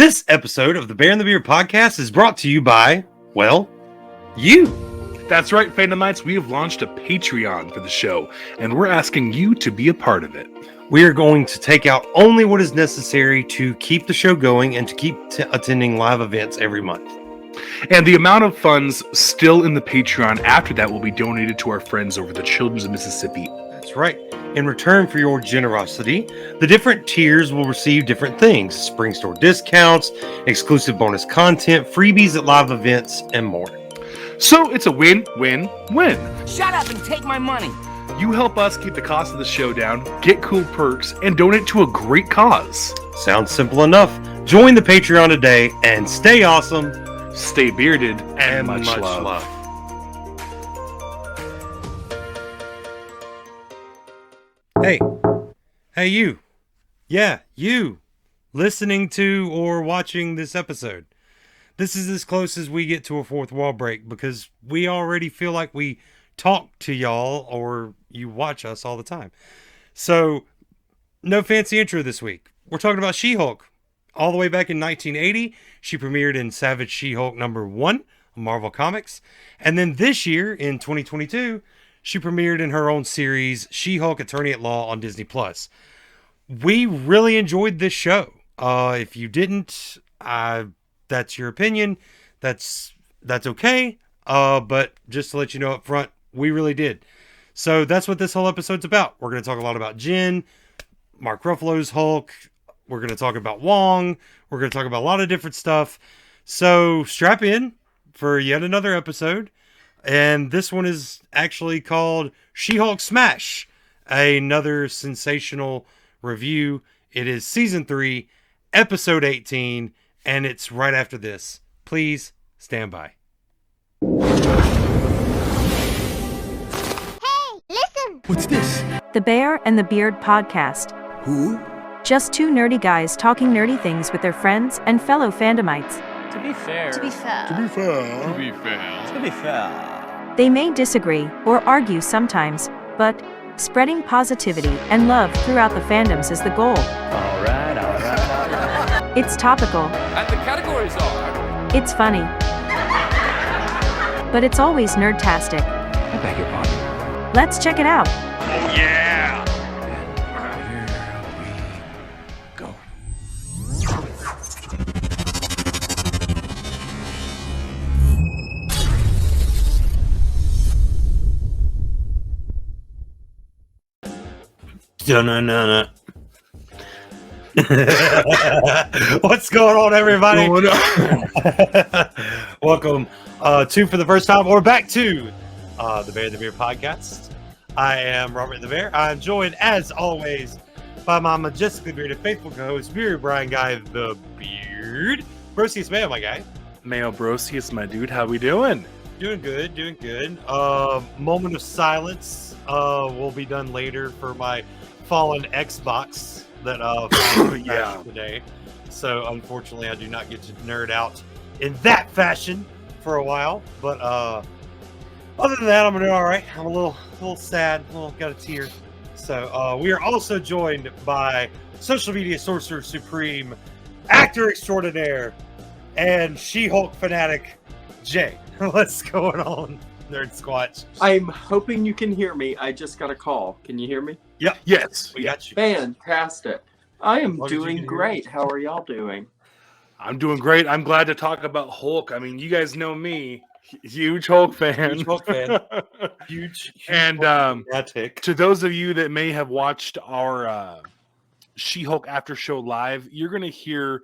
This episode of the Bear and the Beard podcast is brought to you by, well, you. That's right, Fandomites. We have launched a Patreon for the show, and we're asking you to be a part of it. We are going to take out only what is necessary to keep the show going and to keep attending live events every month. And the amount of funds still in the Patreon after that will be donated to our friends over the Children's of Mississippi. That's right. In return for your generosity, the different tiers will receive different things: spring store discounts, exclusive bonus content, freebies at live events, and more. So it's a win-win-win. Shut up and take my money. You help us keep the cost of the show down, get cool perks, and donate to a great cause. Sounds simple enough. Join the Patreon today and stay awesome, stay bearded, and much love. Hey, you. Yeah, you. Listening to or watching this episode. This is as close as we get to a fourth wall break because we already feel like we talk to y'all or you watch us all the time. So, no fancy intro this week. We're talking about She-Hulk. All the way back in 1980, she premiered in Savage She-Hulk #1 on Marvel Comics. And then this year, in 2022, she premiered in her own series, She-Hulk Attorney at Law on Disney+. We really enjoyed this show. If you didn't, that's your opinion. That's okay. But just to let you know up front, we really did. So that's what this whole episode's about. We're going to talk a lot about Jen, Mark Ruffalo's Hulk. We're going to talk about Wong. We're going to talk about a lot of different stuff. So strap in for yet another episode. And this one is actually called She-Hulk Smash, another sensational review. It is season 3, episode 18, and it's right after this. Please stand by. Hey, listen! What's this? The Bear and the Beard podcast. Who? Just two nerdy guys talking nerdy things with their friends and fellow fandomites. To be fair. They may disagree or argue sometimes, but spreading positivity and love throughout the fandoms is the goal. All right. It's topical. And the categories are... It's funny. But it's always nerdtastic. I beg your pardon. Let's check it out. Oh, yeah! And here we go. Dun-dun-dun-dun. What's going on, everybody? Welcome to, for the first time, or back to the Bear and the Beard podcast. I am Robert the Bear. I'm joined, as always, by my majestically bearded faithful co-host, Beard Brian Guy the Beard. Brosius man, my guy. Mayo Brosius, my dude. How we doing? Doing good. Moment of silence will be done later for my fallen Xbox that crashed today. So unfortunately, I do not get to nerd out in that fashion for a while. But other than that, I'm doing all right. I'm a little sad. Got a tear. So we are also joined by social media sorcerer supreme, actor extraordinaire, and She-Hulk fanatic, Jay. What's going on, Nerdquatch? I'm hoping you can hear me. I just got a call. Can you hear me? Yep. Yes. We got you. Fantastic. I am Long as you doing can hear great. How are y'all doing? I'm doing great. I'm glad to talk about Hulk. I mean, you guys know me. Huge Hulk fan. Huge Hulk fan. Huge And fanatic. to those of you that may have watched our She-Hulk after show live, you're going to hear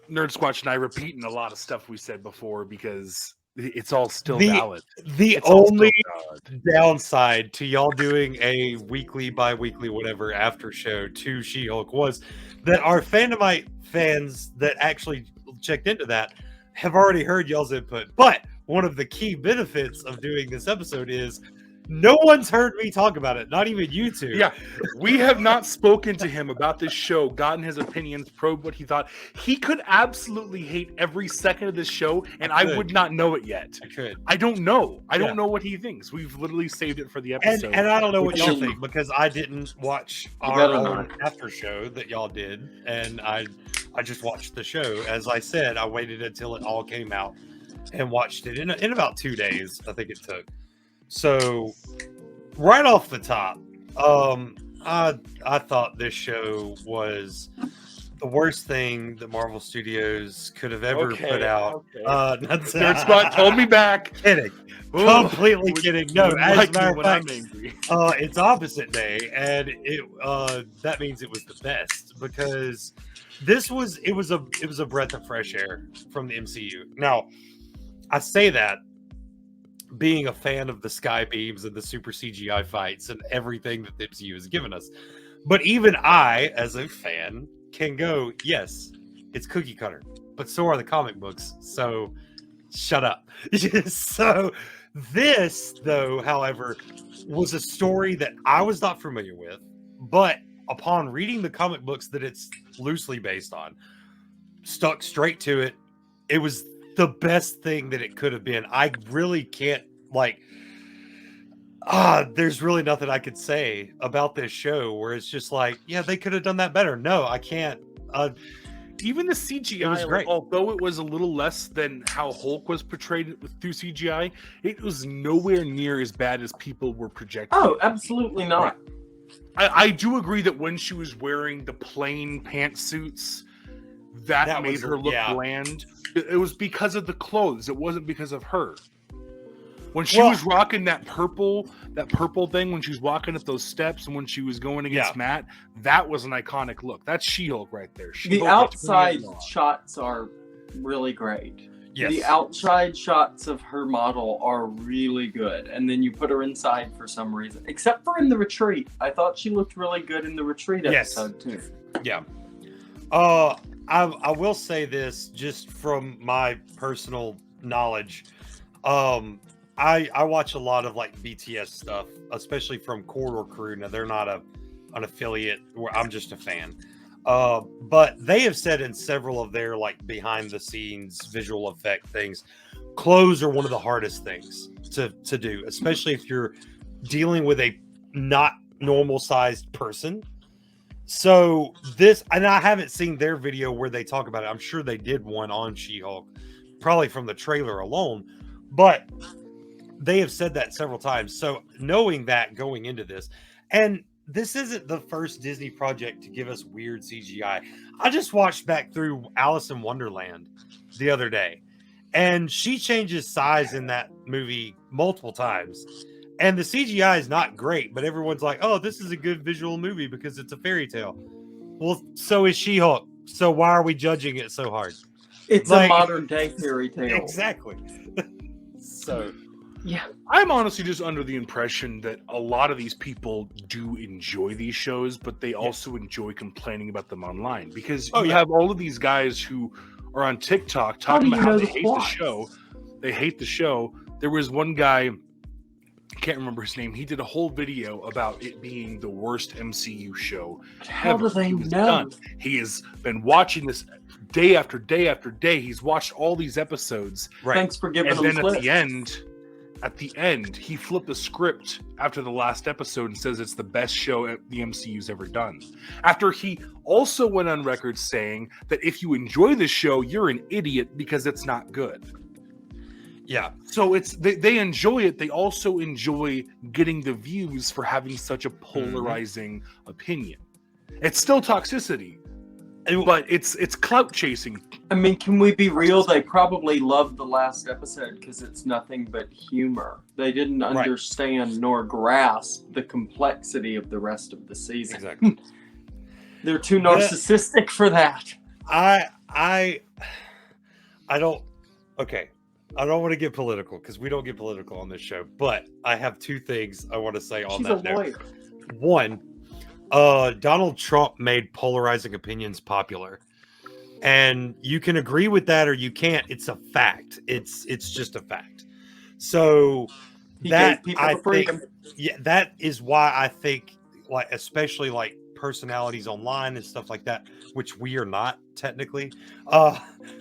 Nerd Squatch and I repeating a lot of stuff we said before because it's all still valid. The It's all only still valid. downside to y'all doing a weekly, bi-weekly, whatever after show to She-Hulk was that our Fandomite fans that actually checked into that have already heard y'all's input. But one of the key benefits of doing this episode is no one's heard me talk about it, not even you two. Yeah, we have not spoken to him about this show, gotten his opinions, probed what he thought. He could absolutely hate every second of this show, and I would not know it yet. I could. I don't know. I don't know what he thinks. We've literally saved it for the episode. And I don't know what y'all think because I didn't watch our own after show that y'all did, and I I just watched the show. As I said, I waited until it all came out and watched it in about 2 days. I think it took. So right off the top, I thought this show was the worst thing that Marvel Studios could have ever put out. Nerd Spot told me back. Kidding. Ooh, Completely kidding. No, as a matter of when fact, I'm angry. it's opposite day, and that means it was the best because it was a breath of fresh air from the MCU. Now, I say that being a fan of the sky beams and the super CGI fights and everything that the MCU has given us, but even I, as a fan, can go, yes, it's cookie cutter, but so are the comic books. So shut up. So this, though, however, was a story that I was not familiar with, but upon reading the comic books that it's loosely based on, stuck straight to it. It was the best thing that it could have been. I really can't there's really nothing I could say about this show where it's just like, yeah, they could have done that better. No, I can't. Even the CGI, was great. although it was a little less than how Hulk was portrayed through CGI, it was nowhere near as bad as people were projecting. Oh, absolutely not. I do agree that when she was wearing the plain pantsuits, that made her look bland. It was because of the clothes. It wasn't because of her. When she was rocking that purple thing, when she was walking up those steps, and when she was going against Matt, that was an iconic look. That's She-Hulk right there. The outside shots are really great. Yes. The outside shots of her model are really good, and then you put her inside for some reason, except for in the retreat. I thought she looked really good in the retreat episode too. Yeah. I will say this just from my personal knowledge. I watch a lot of like BTS stuff, especially from Corridor Crew. Now they're not an affiliate, where I'm just a fan. But they have said in several of their like behind the scenes visual effect things, clothes are one of the hardest things to do, especially if you're dealing with a not normal sized person. So this, and I haven't seen their video where they talk about it. I'm sure they did one on She-Hulk, probably from the trailer alone, but they have said that several times. So knowing that going into this, and this isn't the first Disney project to give us weird CGI. I just watched back through Alice in Wonderland the other day, and she changes size in that movie multiple times. And the CGI is not great, but everyone's like, oh, this is a good visual movie because it's a fairy tale. Well, so is She-Hulk. So why are we judging it so hard? It's a modern day fairy tale. Exactly. So, yeah. I'm honestly just under the impression that a lot of these people do enjoy these shows, but they also enjoy complaining about them online. Because you have all of these guys who are on TikTok talking about how they hate the show. They hate the show. There was one guy, I can't remember his name. He did a whole video about it being the worst MCU show How ever. do they know? Done. He has been watching this day after day after day. He's watched all these episodes. Right. Thanks for giving them. And then clips. at the end, he flipped the script after the last episode and says it's the best show the MCU's ever done. After he also went on record saying that if you enjoy the show, you're an idiot because it's not good. Yeah. So it's they enjoy it. They also enjoy getting the views for having such a polarizing opinion. It's still toxicity, but it's clout chasing. I mean, can we be real? They probably loved the last episode because it's nothing but humor. They didn't understand nor grasp the complexity of the rest of the season. Exactly. They're too narcissistic for that. I don't. Okay. I don't want to get political because we don't get political on this show, but I have two things I want to say on that note. One, Donald Trump made polarizing opinions popular, and you can agree with that or you can't. It's a fact. It's just a fact. So that I think, that is why I think, like, especially like personalities online and stuff like that, which we are not technically,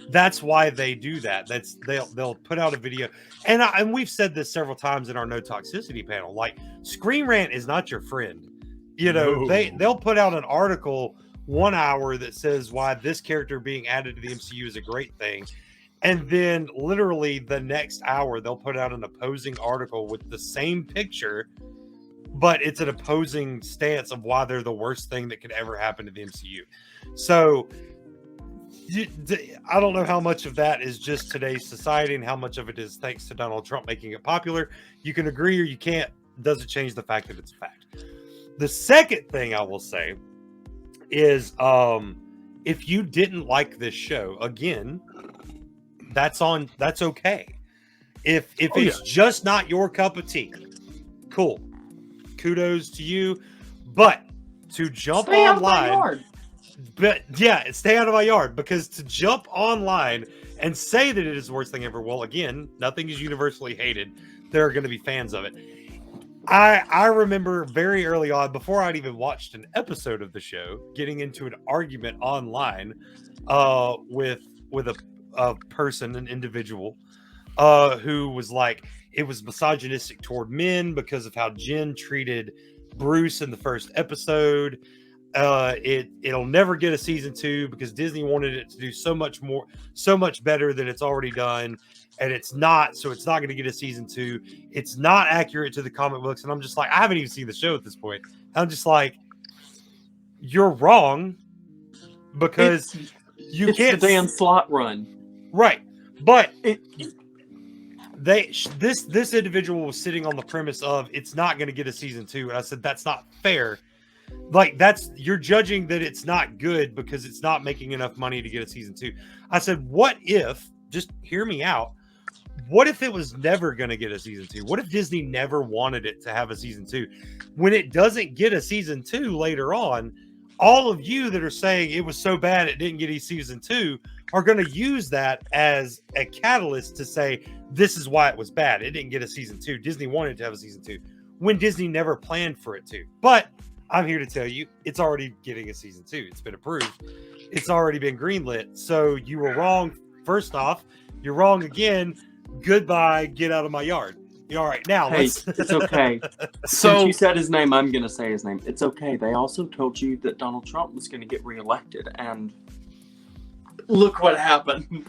that's why they do that. That's they'll put out a video, and we've said this several times in our no toxicity panel, like Screen Rant is not your friend. You know, they'll put out an article 1 hour that says why this character being added to the MCU is a great thing. And then literally the next hour, they'll put out an opposing article with the same picture, but it's an opposing stance of why they're the worst thing that could ever happen to the MCU. So I don't know how much of that is just today's society and how much of it is thanks to Donald Trump making it popular. You can agree or you can't. Doesn't change the fact that it's a fact. The second thing I will say is if you didn't like this show, again, that's okay. If it's just not your cup of tea, cool. Kudos to you. But to jump Stay out of my online, yard. but yeah, stay out of my yard, because to jump online and say that it is the worst thing ever, well, again, nothing is universally hated. There are going to be fans of it. I remember very early on, before I'd even watched an episode of the show, getting into an argument online with a person, an individual, who was like, it was misogynistic toward men because of how Jen treated Bruce in the first episode. It'll never get a season 2 because Disney wanted it to do so much better than it's already done, and it's not, so it's not going to get a season 2. It's not accurate to the comic books. And I'm just like, I haven't even seen the show at this point. I'm just like, you're wrong, because it's the damn slot run, right? But this individual was sitting on the premise of it's not going to get a season 2, and I said that's not fair. Like, you're judging that it's not good because it's not making enough money to get a season 2. I said, what if, just hear me out, what if it was never going to get a season 2? What if Disney never wanted it to have a season 2? When it doesn't get a season 2 later on, all of you that are saying it was so bad it didn't get a season 2 are going to use that as a catalyst to say, this is why it was bad. It didn't get a season 2. Disney wanted to have a season 2 when Disney never planned for it to. But I'm here to tell you, it's already getting a season 2. It's been approved. It's already been greenlit. So you were wrong. First off, you're wrong again. Goodbye. Get out of my yard. All right, now hey, it's okay. So since you said his name, I'm going to say his name. It's okay. They also told you that Donald Trump was going to get reelected, and look what happened.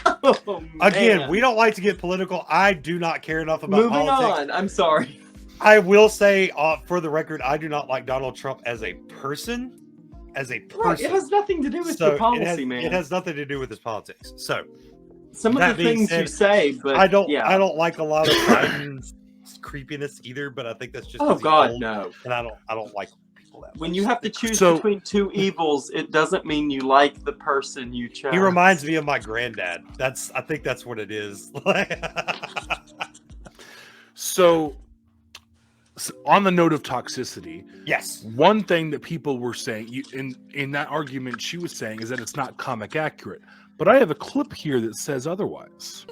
Oh, again, we don't like to get political. I do not care enough about Moving politics. on. I'm sorry. I will say, for the record, I do not like Donald Trump as a person. Right, it has nothing to do with the policy, man. It has nothing to do with his politics. So some of the things you say, but I don't like a lot of Biden's creepiness either. But I think that's just no. And I don't like people that. When you have to choose between two evils, it doesn't mean you like the person you chose. He reminds me of my granddad. I think that's what it is. So on the note of toxicity, yes, one thing that people were saying in that argument she was saying is that it's not comic accurate. But I have a clip here that says otherwise.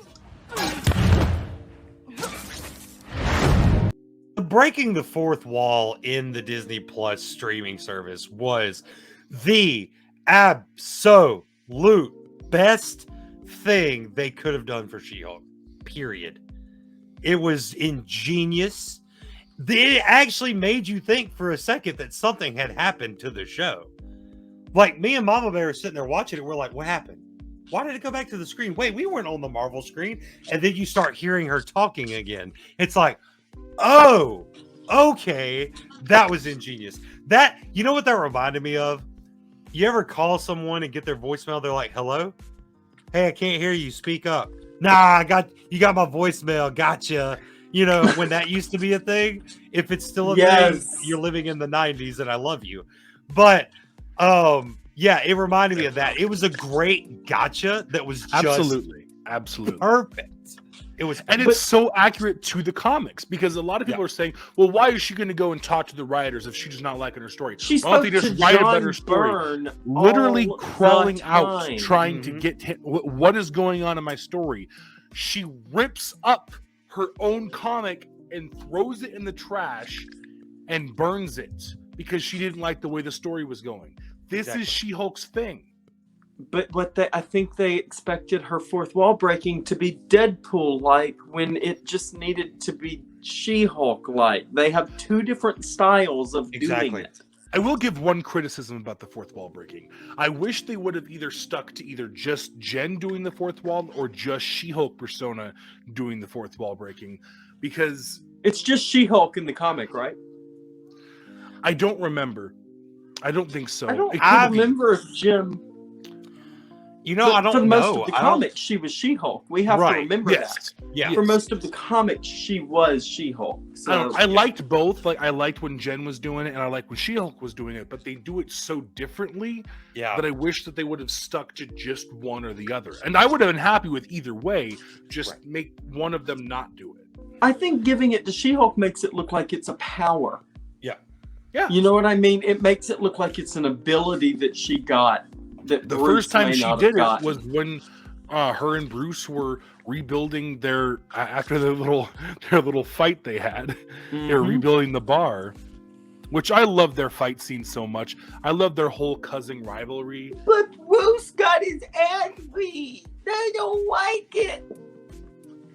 Breaking the fourth wall in the Disney Plus streaming service was the absolute best thing they could have done for She-Hulk. Period. It was ingenious. It actually made you think for a second that something had happened to the show. Like, me and Mama Bear are sitting there watching it. We're like, what happened? Why did it go back to the screen? Wait, we weren't on the Marvel screen. And then you start hearing her talking again. It's like, oh, okay. That was ingenious. You know what that reminded me of? You ever call someone and get their voicemail? They're like, hello? Hey, I can't hear you. Speak up. Nah, you got my voicemail. Gotcha. You know, when that used to be a thing. If it's still a thing, you're living in the 90s and I love you. But, yeah, it reminded me of that. It was a great gotcha that was just absolutely perfect. It was, it's so accurate to the comics because a lot of people are saying, "Well, why is she going to go and talk to the writers if she's just not liking her story?" She's why don't they just write a better story? Literally crawling out, trying to get what is going on in my story. She rips up her own comic and throws it in the trash and burns it because she didn't like the way the story was going. This is She-Hulk's thing. But I think they expected her fourth wall breaking to be Deadpool-like when it just needed to be She-Hulk-like. They have two different styles of doing it. I will give one criticism about the fourth wall breaking. I wish they would have either stuck to either just Jen doing the fourth wall or just She-Hulk persona doing the fourth wall breaking, because it's just She-Hulk in the comic, right? I don't remember. I don't think so. I remember if Jim. You know, I don't know. For most of the comics, she was She-Hulk. We have to remember that. Yeah. For most of the comics, she was She-Hulk. So I liked both. Like, I liked when Jen was doing it, and I liked when She-Hulk was doing it. But they do it so differently that I wish that they would have stuck to just one or the other. And I would have been happy with either way. Just make one of them not do it. I think giving it to She-Hulk makes it look like it's a power. Yeah. You know what I mean? It makes it look like it's an ability that she got. That The Bruce first time may she not did have it was when her and Bruce were rebuilding their after their little fight they had. They were rebuilding the bar, which I love their fight scene so much. I love their whole cousin rivalry. But Bruce got his ass beat. They don't like it.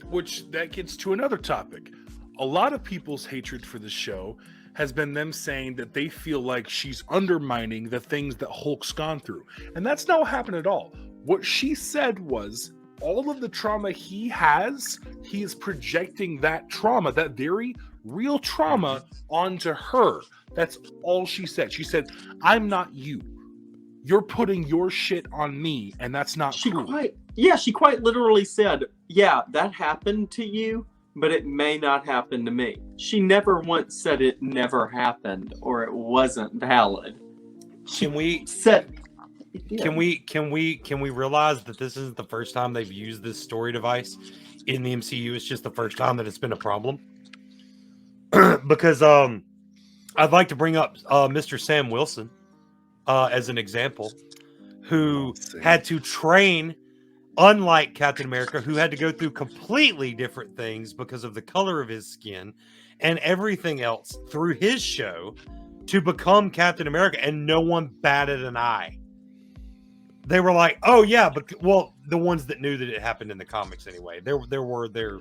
Which that gets to another topic. A lot of people's hatred for the show has been them saying that they feel like she's undermining the things that Hulk's gone through. And that's not what happened at all. What she said was all of the trauma he is projecting that trauma, that very real trauma, onto her. That's all she said. She said, I'm not you. You're putting your shit on me, and that's not cool. She quite literally said, yeah, that happened to you, but it may not happen to me. She never once said it never happened or it wasn't valid. Can we realize that this isn't the first time they've used this story device in the MCU? It's just the first time that it's been a problem. Because I'd like to bring up Mr. Sam Wilson as an example, who had to train. Unlike Captain America, who had to go through completely different things because of the color of his skin and everything else through his show to become Captain America, and no one batted an eye. They were like, "Oh yeah," but the ones that knew that it happened in the comics anyway. There were the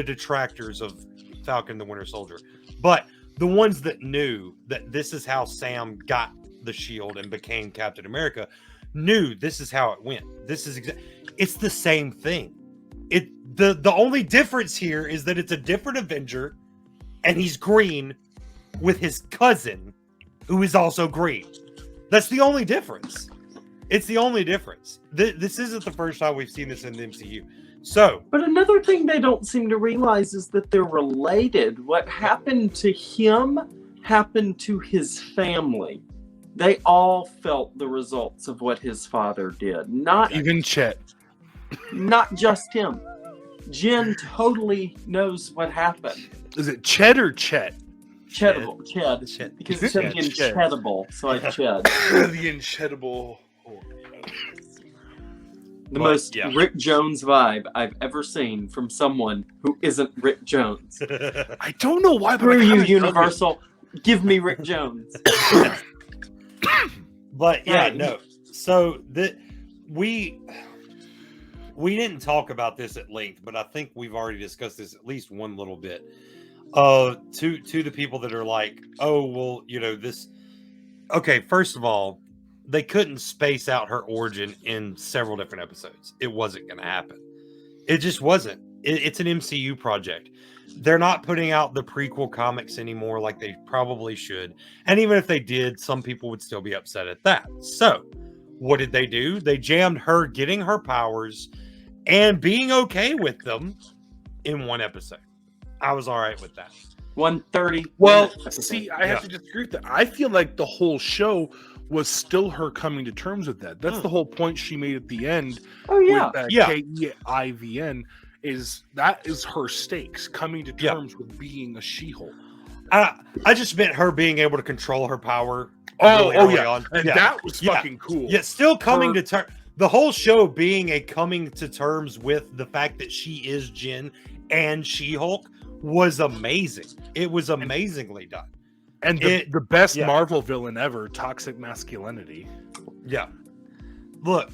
detractors of Falcon the Winter Soldier, but the ones that knew that this is how Sam got the shield and became Captain America knew this is how it went. This is it's the same thing. The only difference here is that it's a different Avenger, and he's green with his cousin, who is also green. That's the only difference. It's the only difference. This isn't the first time we've seen this in the MCU. So, but another thing they don't seem to realize is that they're related. What happened to him happened to his family. They all felt the results of what his father did. Not even Chet. Not just him. Jen totally knows what happened. Is it Chet or Chet? Chetable. Chet. Because it's the Inchetable, so I Ched. The Inchetable. The most Rick Jones vibe I've ever seen from someone who isn't Rick Jones. I don't know why, but Screw you, Universal. Give me Rick Jones. But no. So we didn't talk about this at length, but I think we've already discussed this at least one little bit. To the people that are like, oh well, this. Okay, first of all, they couldn't space out her origin in several different episodes. It wasn't going to happen. It just wasn't. It's an MCU project. They're not putting out the prequel comics anymore like they probably should. And even if they did, some people would still be upset at that. So, what did they do? They jammed her getting her powers and being okay with them in one episode. I was all right with that. 1:30. Well, see, I have to disagree with that. I feel like the whole show was still her coming to terms with that. That's the whole point she made at the end. Oh, yeah. With KEIVN. Is her stakes, coming to terms with being a She-Hulk. I just meant her being able to control her power. On. And that was fucking cool. Yeah, still coming to terms. The whole show being a coming to terms with the fact that she is Jen and She-Hulk was amazing. It was amazingly done. And the best Marvel villain ever, toxic masculinity. Yeah. Look,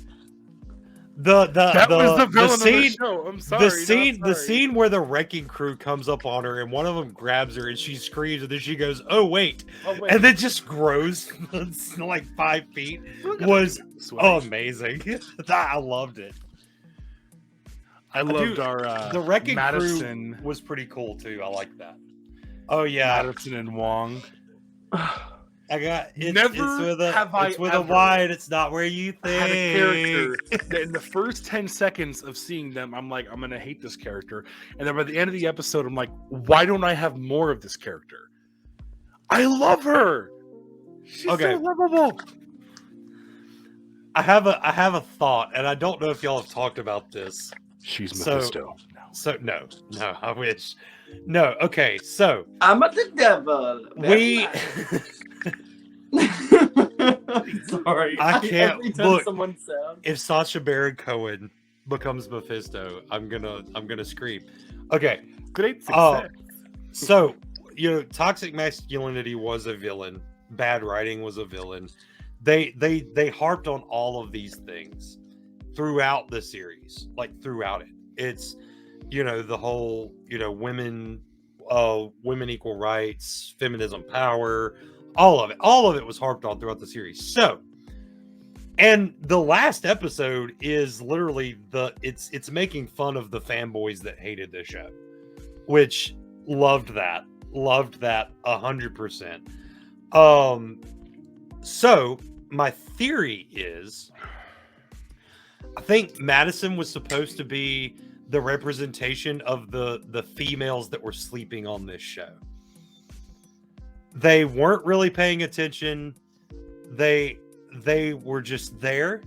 That was the villain scene, of the show. I'm sorry. the scene where the wrecking crew comes up on her and one of them grabs her and she screams and then she goes, "Oh wait," and then just grows like 5 feet was amazing. I loved it. I loved our the wrecking Madison crew was pretty cool too. I like that. Oh yeah, Madison and Wong. I got it's with ever a Y and it's not where you think. Had a character that in the first 10 seconds of seeing them, I'm like, I'm gonna hate this character. And then by the end of the episode, I'm like, why don't I have more of this character? I love her. She's so lovable. I have a thought, and I don't know if y'all have talked about this. She's Mephisto. No, I wish. No, okay, so I'm the devil. Sorry. I can't Every time look. someone says. If Sacha Baron Cohen becomes Mephisto, I'm gonna scream. Okay, Great success. So toxic masculinity was a villain. Bad writing was a villain. They harped on all of these things throughout the series, like throughout it. It's the whole women equal rights, feminism, power, all of it was harped on throughout the series. So, and the last episode is literally it's making fun of the fanboys that hated this show, which loved that 100%. So my theory is, I think Madison was supposed to be the representation of the females that were sleeping on this show. They weren't really paying attention. They were just there.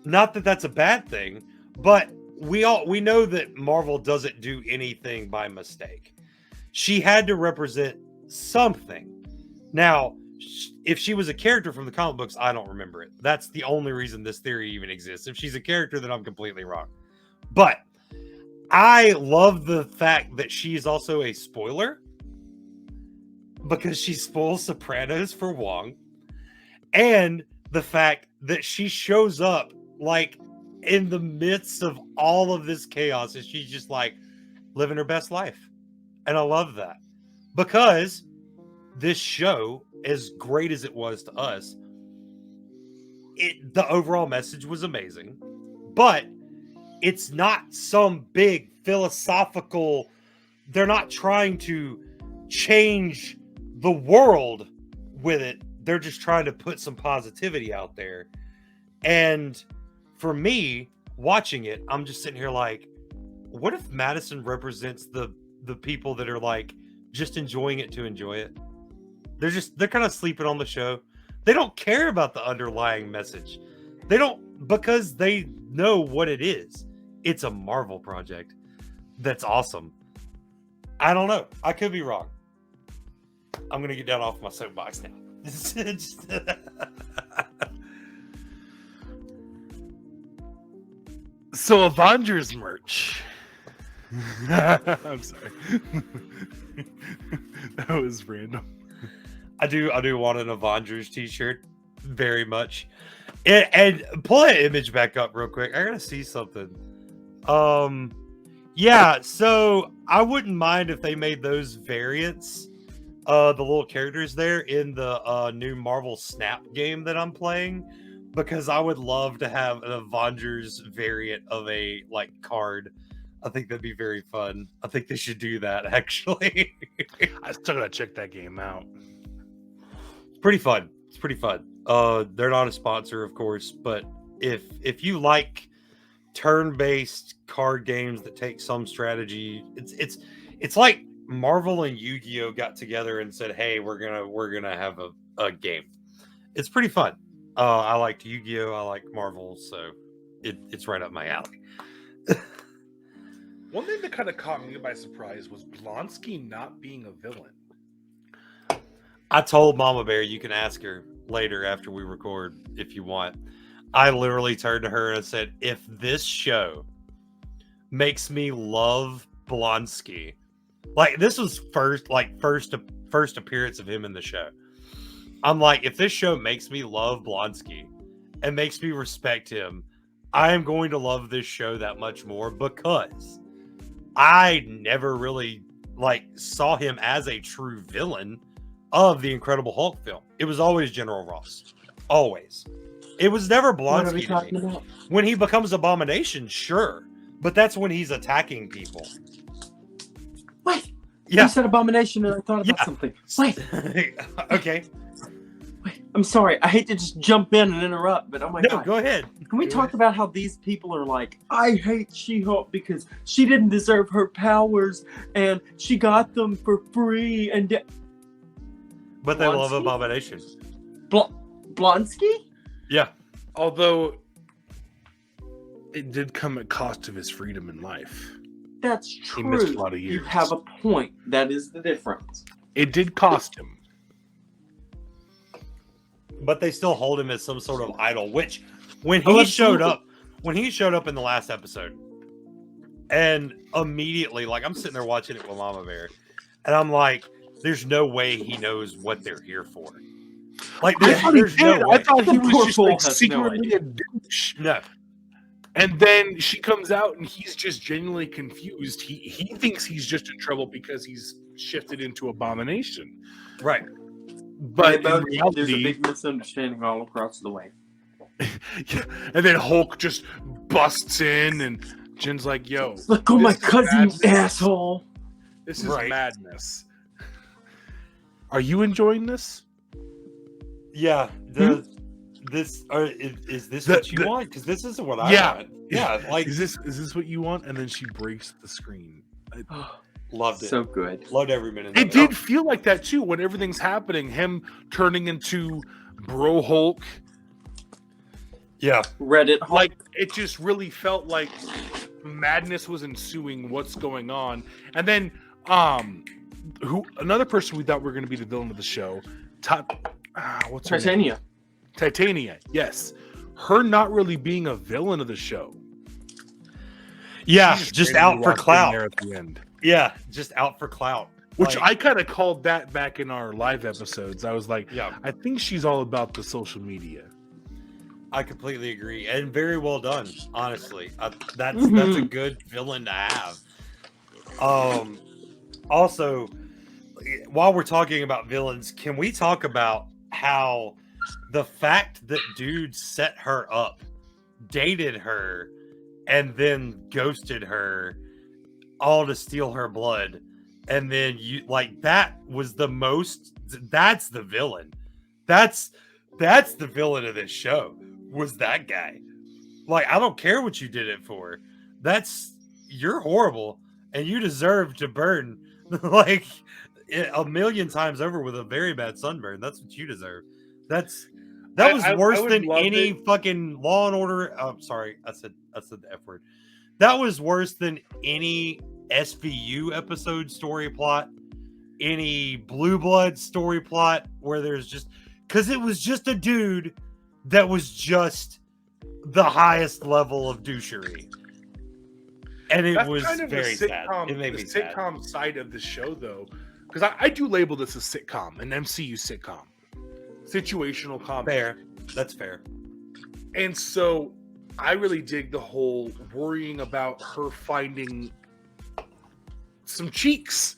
Not that that's a bad thing, but we know that Marvel doesn't do anything by mistake. She had to represent something. Now, if she was a character from the comic books, I don't remember it. That's the only reason this theory even exists. If she's a character, then I'm completely wrong. But I love the fact that she is also a spoiler, because she spoils Sopranos for Wong, and the fact that she shows up like in the midst of all of this chaos and she's just like living her best life. And I love that, because this show, as great as it was to us, the overall message was amazing, but it's not some big philosophical, they're not trying to change the world with it. They're just trying to put some positivity out there. And for me, watching it, I'm just sitting here like, what if Madison represents the people that are like just enjoying it to enjoy it? They're kind of sleeping on the show. They don't care about the underlying message. They don't, because they know what it is. It's a Marvel project. That's awesome. I don't know. I could be wrong. I'm going to get down off my soapbox now. So Avengers merch. I'm sorry. That was random. I do want an Avengers t-shirt very much. And pull that image back up real quick. I gotta see something. Yeah, so I wouldn't mind if they made those variants, the little characters there, in the new Marvel Snap game that I'm playing, because I would love to have an Avengers variant of a card. I think that'd be very fun. I think they should do that, actually. I still gotta check that game out. It's pretty fun. They're not a sponsor, of course, but if you like turn-based card games that take some strategy, it's like Marvel and Yu-Gi-Oh got together and said, "Hey, we're gonna have a game." It's pretty fun. I liked Yu-Gi-Oh, I like Marvel, so it's right up my alley. One thing that kind of caught me by surprise was Blonsky not being a villain. I told Mama Bear, you can ask her later after we record if you want. I literally turned to her and said, if this show makes me love Blonsky, like this was first appearance of him in the show. I'm like, if this show makes me love Blonsky and makes me respect him, I am going to love this show that much more because I never really saw him as a true villain of the Incredible Hulk film. It was always General Ross. Always. It was never What are we Blonsky to talking me. about? When he becomes Abomination, sure. But that's when he's attacking people. Wait. Yeah. You said Abomination and I thought about something. Wait. Okay. Wait. I'm sorry. I hate to just jump in and interrupt, but oh my god. No, go ahead. Can we talk about how these people are like, I hate She-Hulk because she didn't deserve her powers and she got them for free and But they love Blonsky? Abomination. Blonsky? Yeah. Although it did come at cost of his freedom in life. That's He missed a true. lot of You years. have a point. That is the difference. It did cost him. But they still hold him as some sort of idol, which when Oh, he showed absolutely. up in the last episode, and immediately, I'm sitting there watching it with Mama Bear, and I'm like, there's no way he knows what they're here for. There's no way. I thought he The was poor just fool like has no secretly idea. a douche. No. And then she comes out and he's just genuinely confused. He thinks he's just in trouble because he's shifted into Abomination. Right. But in there's a reality, big misunderstanding all across the way. and then Hulk just busts in and Jen's like, yo, Look, oh my this is cousin, you madness. asshole. This is Right. madness. Are you enjoying this? Yeah. Is this what you want? Because this isn't what I want. Yeah. Is this what you want? And then she breaks the screen. Loved it. So good. Loved every minute. It did feel like that too when everything's happening. Him turning into Bro Hulk. Yeah. Reddit Hulk. Like it just really felt like madness was ensuing. What's going on? And then another person we thought were going to be the villain of the show, what's her name? Titania. Yes, her not really being a villain of the show. Yeah, She just randomly out for walked in clout. there at the end. Yeah, just out for clout. Which I kind of called that back in our live episodes. I was like, Yeah. I think she's all about the social media. I completely agree, and very well done. Honestly, that's a good villain to have. Also, while we're talking about villains, can we talk about how the fact that dude set her up, dated her, and then ghosted her, all to steal her blood, and then that was the most. That's the villain. That's the villain of this show. Was that guy? I don't care what you did it for. You're horrible, and you deserve to burn a million times over with a very bad sunburn. That's what you deserve. That was worse than any fucking Law and Order. Oh, sorry, I said the F word. That was worse than any SVU episode story plot, any Blue Blood story plot where there's just because it was just a dude that was just the highest level of douchery. And it was kind of very sad. It made me sad. sitcom side of the show, though, because I do label this a sitcom, an MCU sitcom, situational comedy. Fair. That's fair. And so I really dig the whole worrying about her finding some cheeks.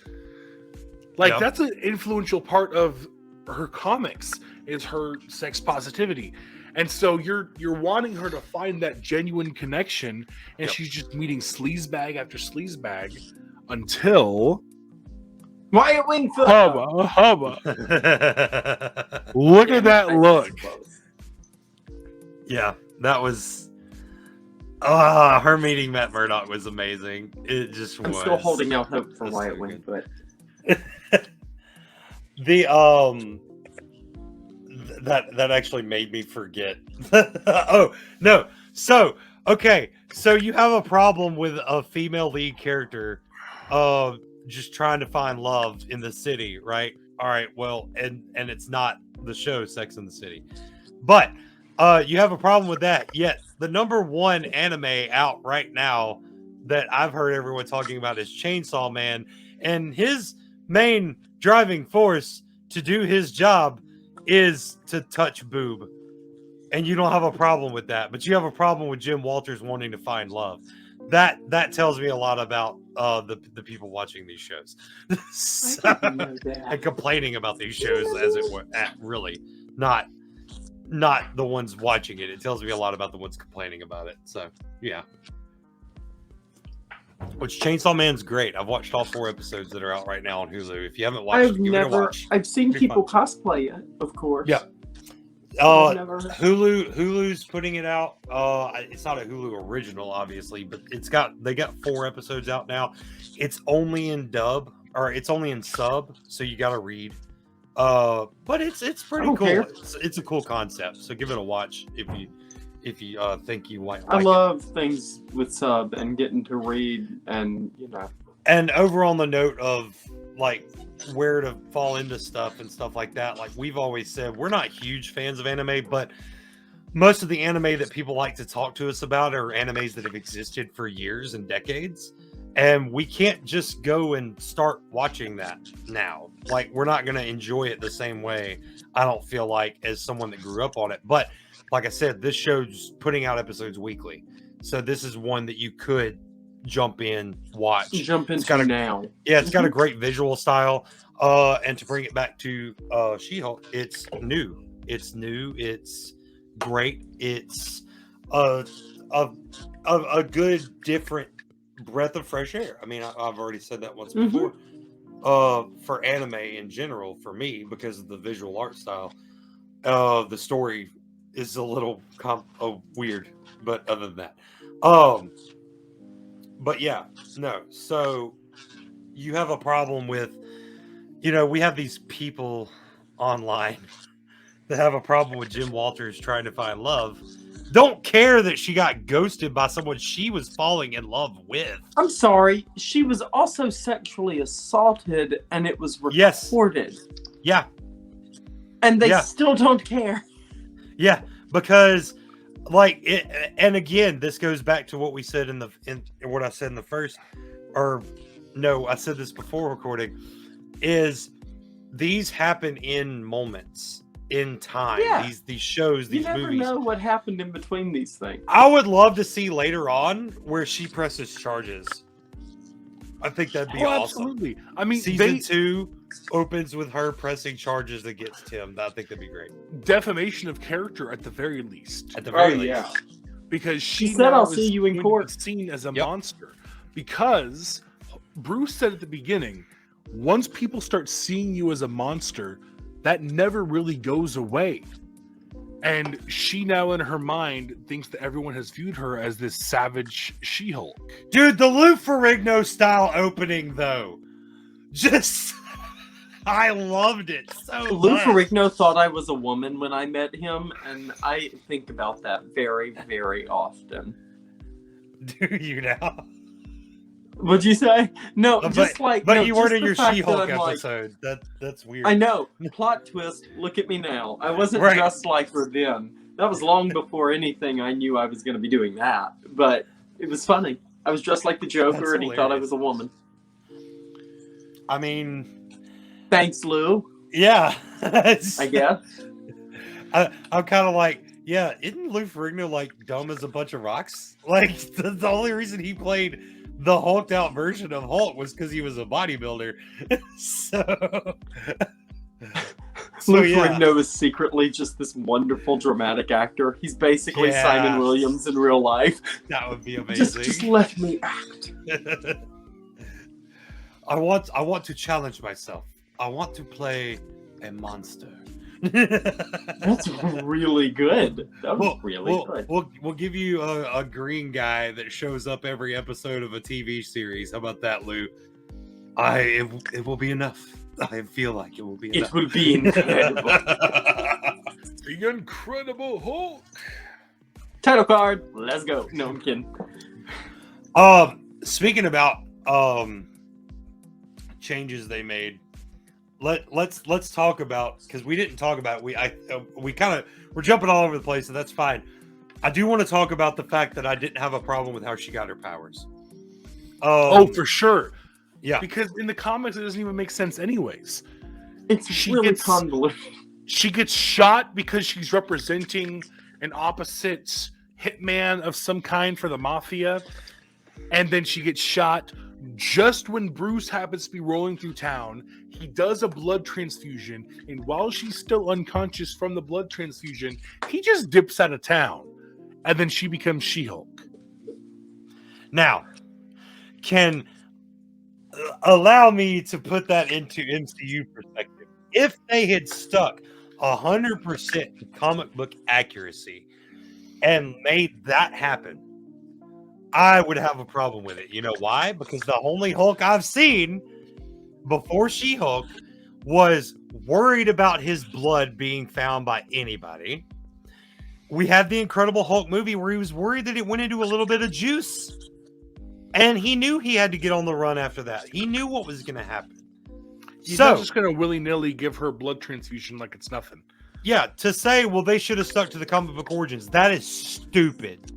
Yep. That's an influential part of her comics is her sex positivity. And so you're wanting her to find that genuine connection, and she's just meeting sleazebag after sleazebag until Wyatt Wingfield. hubba. Look at that look. Yeah, that was her meeting Matt Murdock was amazing. It just was. I'm still holding out hope for That's Wyatt so good. Wingfoot. That actually made me forget. Oh no! So you have a problem with a female lead character, just trying to find love in the city, right? All right. Well, and it's not the show Sex and the City, but you have a problem with that. Yet the number one anime out right now that I've heard everyone talking about is Chainsaw Man, and his main driving force to do his job is to touch boob. and you don't have a problem with that, but you have a problem with Jim Walters wanting to find love. That tells me a lot about the people watching these shows. So, I didn't know that. and complaining about these shows as it were, really not the ones watching it. It tells me a lot about the ones complaining about it. So yeah. Which Chainsaw Man's great. I've watched all 4 episodes that are out right now on Hulu. If you haven't watched it, give it a watch. I've seen It's people fun. cosplay it, of course. Yeah. I've never- Hulu's putting it out. It's not a Hulu original, obviously, but they got 4 episodes out now. It's only in dub, or it's only in sub, so you got to read. But it's pretty cool. care. It's a cool concept, so give it a watch if you think you might I like love things with sub and getting to read, and And over on the note of like where to fall into stuff and stuff like that, like we've always said, we're not huge fans of anime, but most of the anime that people like to talk to us about are animes that have existed for years and decades, and we can't just go and start watching that now. Like, we're not going to enjoy it the same way, I don't feel like, as someone that grew up on it. But like I said, this show's putting out episodes weekly, so this is one that you could jump in, watch. Jump into now. Yeah, it's got a great visual style. And to bring it back to She-Hulk, it's new. It's great. It's a good, different breath of fresh air. I mean, I've already said that once before. For anime in general, for me, because of the visual art style, the story is a little weird, but other than that, but yeah, no. So you have a problem with, we have these people online that have a problem with Jim Walters trying to find love. Don't care that she got ghosted by someone she was falling in love with. I'm sorry. She was also sexually assaulted, and it was recorded. Yes. Yeah. And they still don't care. Yeah, because like it, and again, this goes back to what we said in what I said in the first, or no, I said this before recording, is these happen in moments in time. Yeah. These shows, these movies. You never know what happened in between these things. I would love to see later on where she presses charges. I think that'd be awesome. Absolutely. I mean, season 2 opens with her pressing charges against him. I think that'd be great. Defamation of character at the very least. At the very least. Yeah. Because she said, "I'll see you in court." Seen as a monster. Because Bruce said at the beginning, once people start seeing you as a monster, that never really goes away. And she now in her mind thinks that everyone has viewed her as this savage She-Hulk. Dude, the Lou Ferrigno style opening though. Just I loved it so Lou much. Ferrigno thought I was a woman when I met him, and I think about that very, very often. Do you now? What'd you say? No, just like. But no, you weren't just in the your fact She-Hulk that I'm episode. That's weird. I know. Plot twist. Look at me now. I wasn't Right. dressed like her then. That was long before anything I knew I was going to be doing that. But it was funny. I was dressed like the Joker, That's and he thought I hilarious. was a woman. I mean, Thanks, Lou. yeah. I guess. I'm kind of like, yeah, isn't Lou Ferrigno like dumb as a bunch of rocks? Like the only reason he played the hulked out version of Hulk was because he was a bodybuilder. Lou yeah. Ferrigno is secretly just this wonderful dramatic actor. He's basically Yeah. Simon Williams in real life. That would be amazing. Just let me act. I want to challenge myself. I want to play a monster. That's really good. That was really good. We'll give you a green guy that shows up every episode of a TV series. How about that, Lou? It will be enough. I feel like it will be enough. It will be incredible. The Incredible Hulk. Title card. Let's go. No, I'm kidding. Speaking about changes they made, let's talk about, because we didn't talk about we're jumping all over the place, so that's fine. I do want to talk about the fact that I didn't have a problem with how she got her powers. For sure. Yeah, Because in the comics, it doesn't even make sense anyways. It's She really gets- convoluted. She gets shot because she's representing an opposite hitman of some kind for the mafia, and then she gets shot just when Bruce happens to be rolling through town. He does a blood transfusion, and while she's still unconscious from the blood transfusion, he just dips out of town, and then she becomes She-Hulk. Now, can allow me to put that into MCU perspective. If they had stuck 100% to comic book accuracy and made that happen, I would have a problem with it. You know why? Because the only Hulk I've seen before She-Hulk was worried about his blood being found by anybody. We had the Incredible Hulk movie where he was worried that it went into a little bit of juice. And he knew he had to get on the run after that. He knew what was going to happen. He's not just going to willy-nilly give her a blood transfusion like it's nothing. Yeah, to say, well, they should have stuck to the comic book origins. That is stupid.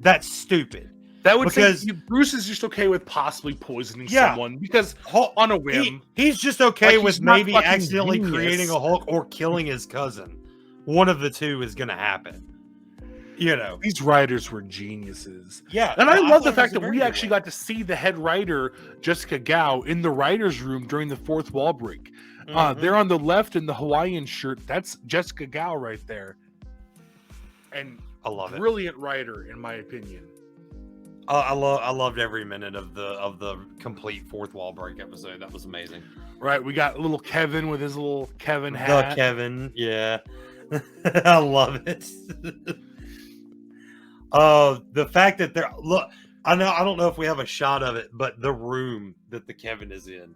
That's stupid. That would say Bruce is just okay with possibly poisoning someone because on a whim. He's just okay with maybe accidentally creating a Hulk or killing his cousin. One of the two is going to happen. You know, these writers were geniuses. Yeah. And I love the fact that we actually got to see the head writer, Jessica Gao, in the writer's room during the fourth wall break. They're on the left in the Hawaiian shirt. That's Jessica Gao right there. And I love it. Brilliant writer, in my opinion. I loved every minute of the complete fourth wall break episode. That was amazing. Right. We got little Kevin with his little Kevin hat. The Kevin. Yeah. I love it. The fact that I don't know if we have a shot of it, but the room that the Kevin is in,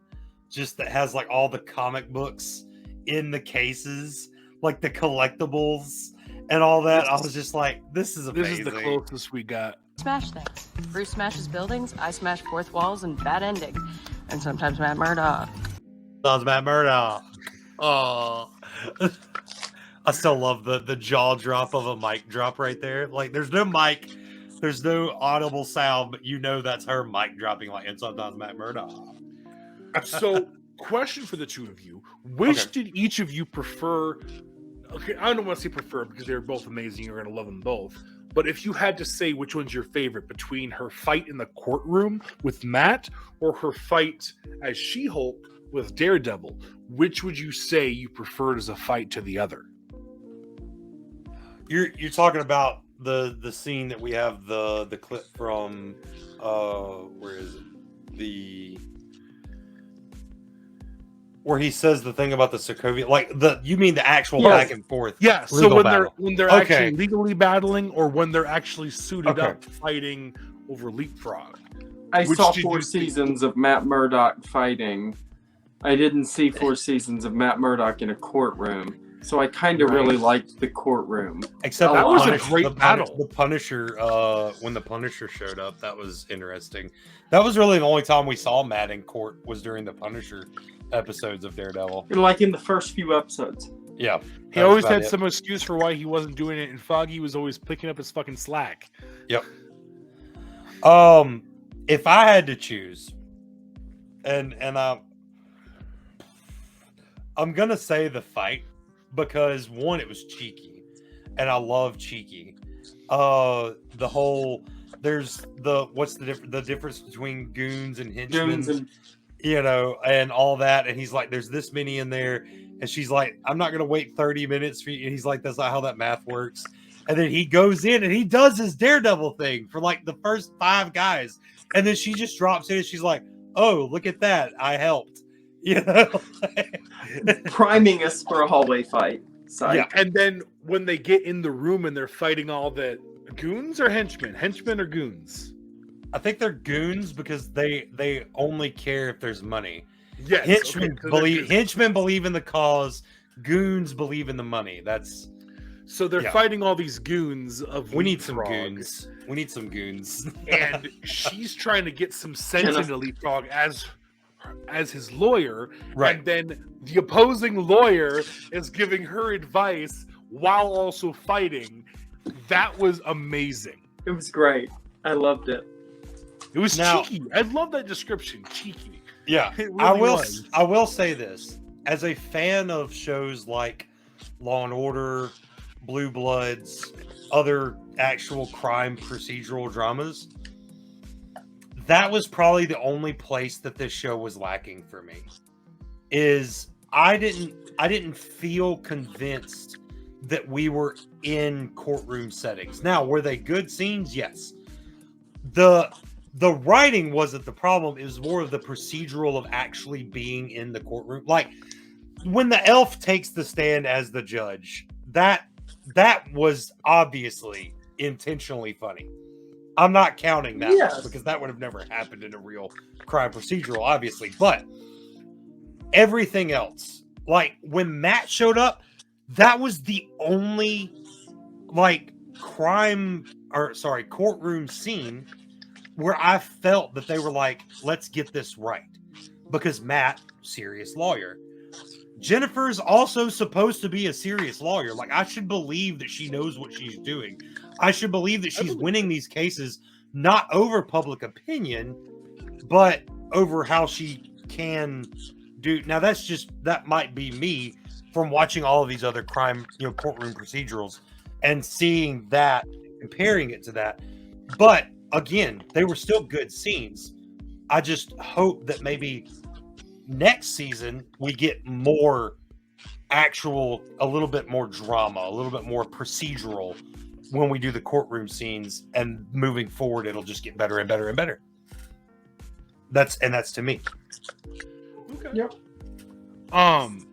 just that has like all the comic books in the cases, like the collectibles and all that. I was just like, this is amazing. This is the closest we got. Smash things. Bruce smashes buildings, I smash fourth walls and bad endings. And sometimes Matt Murdock. Oh. I still love the jaw drop of a mic drop right there. Like, there's no mic, there's no audible sound, but you know that's her mic dropping, like, and sometimes Matt Murdock. So, question for the two of you. Which did each of you prefer? Okay, I don't want to say prefer because they're both amazing. You're going to love them both. But if you had to say which one's your favorite between her fight in the courtroom with Matt or her fight as She-Hulk with Daredevil, which would you say you preferred as a fight to the other? You're talking about the scene that we have the clip from where is it? Where he says the thing about the Sokovia, like you mean the actual back and forth? Yeah. So when they're actually legally battling, or when they're actually suited up fighting over leapfrog. I saw 4 seasons of Matt Murdock fighting. I didn't see 4 seasons of Matt Murdock in a courtroom. So I kind of really liked the courtroom. Except that was a great battle. The Punisher, when the Punisher showed up, that was interesting. That was really the only time we saw Matt in court was during the Punisher episodes of Daredevil. Like in the first few episodes. Yeah. He always had some excuse for why he wasn't doing it, and Foggy was always picking up his fucking slack. Yep. If I had to choose, and I'm gonna say the fight. Because one, it was cheeky, and I love cheeky. What's the difference between goons and henchmen, and all that. And he's like, there's this many in there, and she's like, I'm not gonna wait 30 minutes for you. And he's like, that's not how that math works. And then he goes in and he does his Daredevil thing for like the first 5 guys, and then she just drops in and she's like, oh, look at that, I helped. Priming us for a hallway fight. Yeah, and then when they get in the room and they're fighting all the goons or henchmen or goons. I think they're goons because they only care if there's money. Yes, henchmen believe in the cause. Goons believe in the money. So they're fighting all these goons of We need some goons. And she's trying to get some sense into Leapfrog as his lawyer, right? And then the opposing lawyer is giving her advice while also fighting. That was amazing. It was great. I loved it. It was cheeky. I love that description. Cheeky. Yeah, it really I will say this as a fan of shows like Law and Order, Blue Bloods, other actual crime procedural dramas, that was probably the only place that this show was lacking for me. Is I didn't feel convinced that we were in courtroom settings. Now, were they good scenes? Yes. The writing wasn't the problem. It was more of the procedural of actually being in the courtroom. Like when the elf takes the stand as the judge, that was obviously intentionally funny. I'm not counting that because that would have never happened in a real crime procedural, obviously. But everything else, like when Matt showed up, that was the only courtroom scene where I felt that they were like, let's get this right. Because Matt, serious lawyer. Jennifer's also supposed to be a serious lawyer. Like, I should believe that she knows what she's doing. I should believe that she's winning these cases not over public opinion, but over how she can do. Now, that might be me from watching all of these other crime, courtroom procedurals and seeing that, comparing it to that. But again, they were still good scenes. I just hope that maybe next season we get more actual, a little bit more drama, a little bit more procedural when we do the courtroom scenes, and moving forward it'll just get better and better and better. That's to me. Okay. Yep.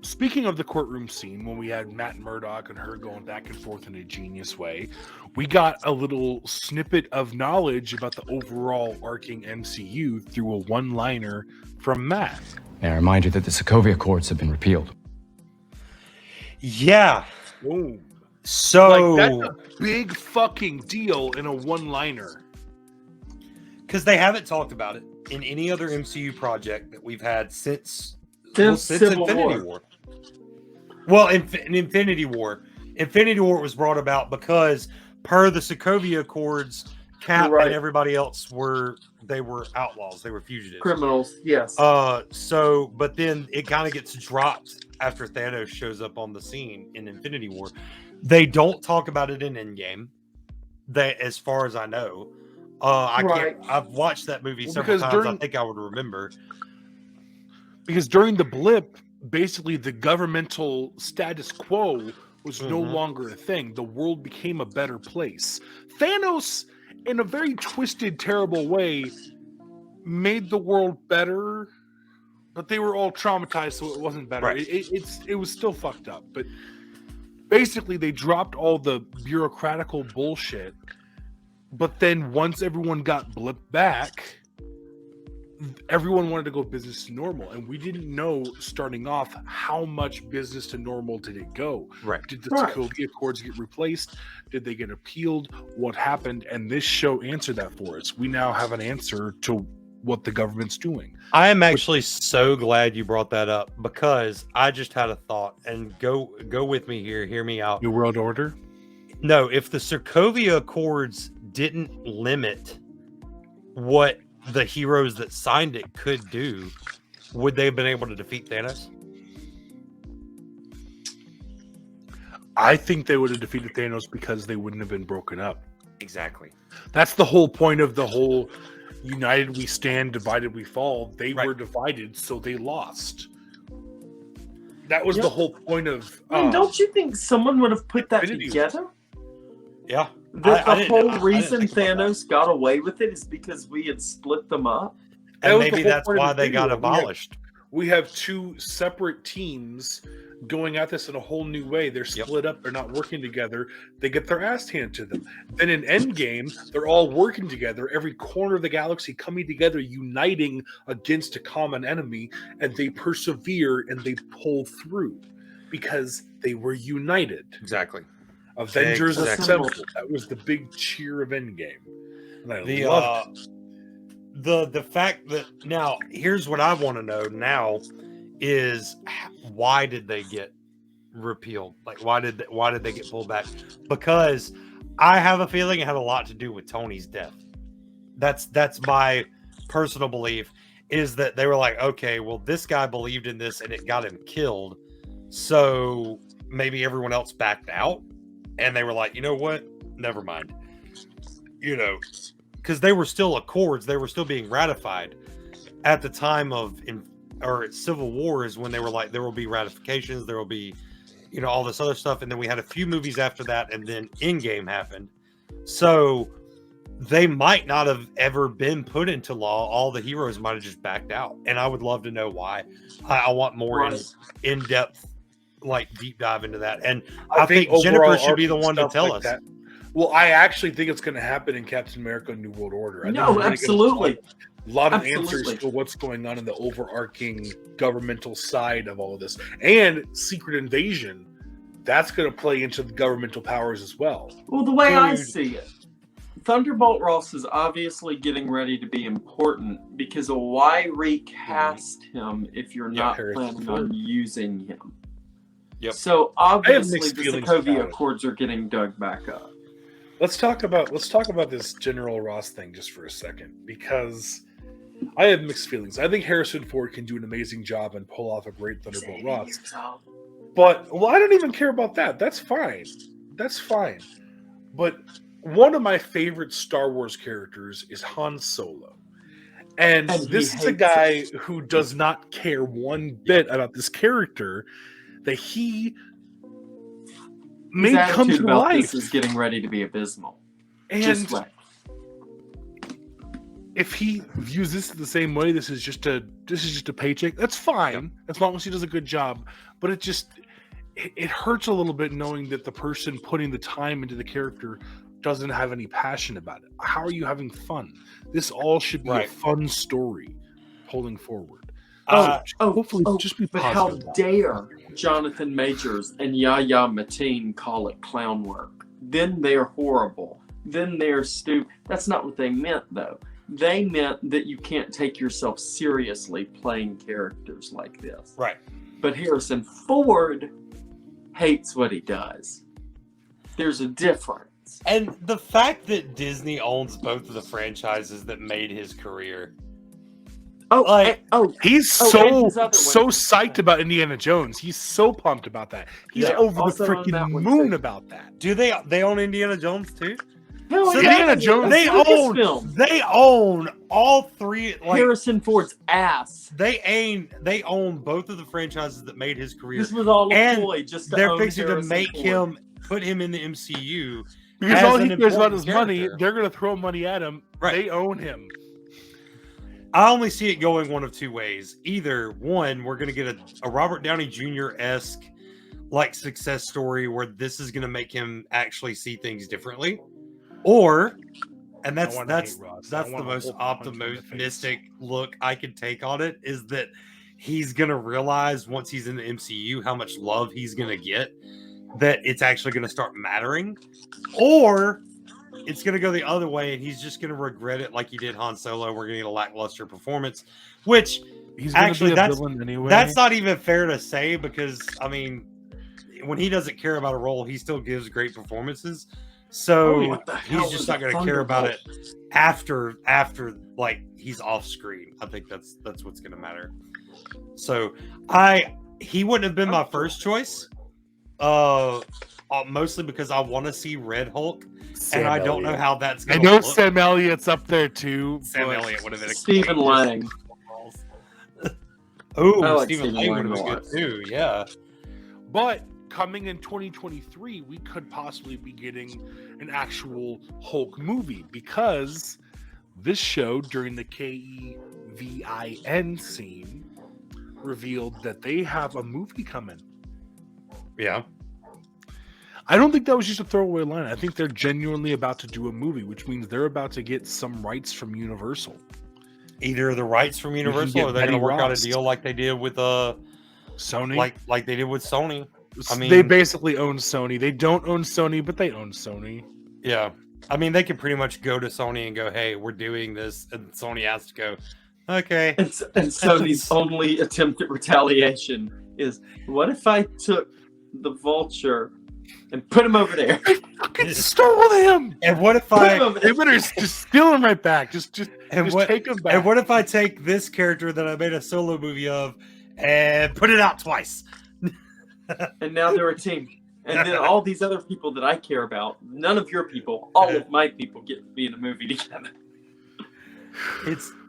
Speaking of the courtroom scene, when we had Matt Murdock and her going back and forth in a genius way, we got a little snippet of knowledge about the overall arcing MCU through a one-liner from Matt. May I remind you that the Sokovia Accords have been repealed. Yeah. Boom. So that's a big fucking deal in a one-liner. Because they haven't talked about it in any other MCU project that we've had since Infinity War. Well, in Infinity War. Infinity War was brought about because per the Sokovia Accords, Cap and everybody else were outlaws. They were fugitives. Criminals, yes. But then it kind of gets dropped after Thanos shows up on the scene in Infinity War. They don't talk about it in Endgame. As far as I know. I've watched that movie several times. I think I would remember. Because during the blip, basically the governmental status quo was no longer a thing. The world became a better place. Thanos, in a very twisted, terrible way, made the world better, but they were all traumatized, so it wasn't better. Right. It was still fucked up. But basically, they dropped all the bureaucratical bullshit. But then once everyone got blipped back, everyone wanted to go business to normal, and we didn't know starting off how much business to normal did it go. Right. Did the Sokovia Accords get replaced? Did they get appealed? What happened? And this show answered that for us. We now have an answer to what the government's doing. I am actually so glad you brought that up, because I just had a thought, and go with me here. Hear me out. New World Order? No, if the Sokovia Accords didn't limit what the heroes that signed it could do, would they have been able to defeat Thanos? I think they would have defeated Thanos because they wouldn't have been broken up. Exactly. That's the whole point of the whole united we stand, divided we fall. They were divided, so they lost. That was the whole point of... don't you think someone would have put that together? Yeah. The whole reason Thanos got away with it is because we had split them up. And maybe that's why they got abolished. We have two separate teams going at this in a whole new way. They're split up. They're not working together. They get their ass handed to them. Then in Endgame, they're all working together, every corner of the galaxy coming together, uniting against a common enemy, and they persevere and they pull through because they were united. Exactly. Avengers Assemble. That was the big cheer of Endgame. And I loved it. The fact that now, here's what I want to know now is why did they get repealed? Like, why did they get pulled back? Because I have a feeling it had a lot to do with Tony's death. That's my personal belief, is that they were like, okay, well, this guy believed in this and it got him killed, so maybe everyone else backed out. and they were like, you know what? Never mind. You know, because they were still accords, they were still being ratified at the time of Civil War is when they were like, there will be ratifications, there will be, you know, all this other stuff, and then we had a few movies after that, and then Endgame happened. So they might not have ever been put into law. All the heroes might have just backed out, and I would love to know why. I want more in-depth, like deep dive into that, and I think Jennifer should be the one to tell us. That. Well, I actually think it's going to happen in Captain America: New World Order. Absolutely. A lot of answers to what's going on in the overarching governmental side of all of this, and Secret Invasion. That's going to play into the governmental powers as well. Well, the way I see it, Thunderbolt Ross is obviously getting ready to be important because why recast him if you're not planning on using him? Yep. So obviously the Sokovia Accords are getting dug back up. Let's talk about this General Ross thing just for a second, because I have mixed feelings. I think Harrison Ford can do an amazing job and pull off a great Thunderbolt Ross. But, I don't even care about that. That's fine. But one of my favorite Star Wars characters is Han Solo. And this is a guy who does not care one bit about this character that he made come to life. This is getting ready to be abysmal. And if he views this the same way, this is just a paycheck. That's fine, as long as he does a good job. But it hurts a little bit knowing that the person putting the time into the character doesn't have any passion about it. How are you having fun? This all should be a fun story pulling forward. Hopefully, just be positive. But how dare Jonathan Majors and Yahya Mateen call it clown work? Then they're horrible. Then they're stupid. That's not what they meant, though. They meant that you can't take yourself seriously playing characters like this. Right. But Harrison Ford hates what he does. There's a difference. And the fact that Disney owns both of the franchises that made his career. He's so psyched about Indiana Jones. He's so pumped about that. He's over the freaking moon about that. Do they own Indiana Jones too? No, So Indiana Jones. They own all three. Harrison Ford's ass. They own both of the franchises that made his career. This was all a ploy just to they're own fixing Harrison to make Ford. put him in the MCU. Because all he cares about is money. They're going to throw money at him. Right. They own him. I only see it going one of two ways. Either one, we're going to get a Robert Downey Jr.-esque success story where this is going to make him actually see things differently. Or, and that's the most optimistic look I could take on it, is that he's going to realize once he's in the MCU how much love he's going to get, that it's actually going to start mattering. Or it's going to go the other way and he's just going to regret it like he did Han Solo. We're going to get a lackluster performance, which he's actually be a villain anyway. That's not even fair to say, because I mean, when he doesn't care about a role, he still gives great performances. So he's just not going to care about it after he's off screen. I think that's what's going to matter. So he wouldn't have been my first choice, mostly because I want to see Red Hulk, and I don't know how that's going to look. I know Sam Elliott's up there too. Sam Elliott would have been Stephen Lang. Stephen Lang would have been good too. Yeah, but coming in 2023, we could possibly be getting an actual Hulk movie, because this show during the KEVIN scene revealed that they have a movie coming. Yeah. I don't think that was just a throwaway line. I think they're genuinely about to do a movie, which means they're about to get some rights from Universal. Either the rights from Universal, or they're going to work out a deal like they did with Sony, like they did with Sony. I mean, they basically own Sony. They don't own Sony, but they own Sony. Yeah. I mean, they could pretty much go to Sony and go, hey, we're doing this. And Sony has to go, okay. And Sony's only attempt at retaliation is, what if I took the Vulture and put him over there? I fucking stole him! And what if they better just steal him right back. Just take him back. And what if I take this character that I made a solo movie of and put it out twice? And now they're a team. And then all these other people that I care about, none of your people, all of my people get to be in a movie together.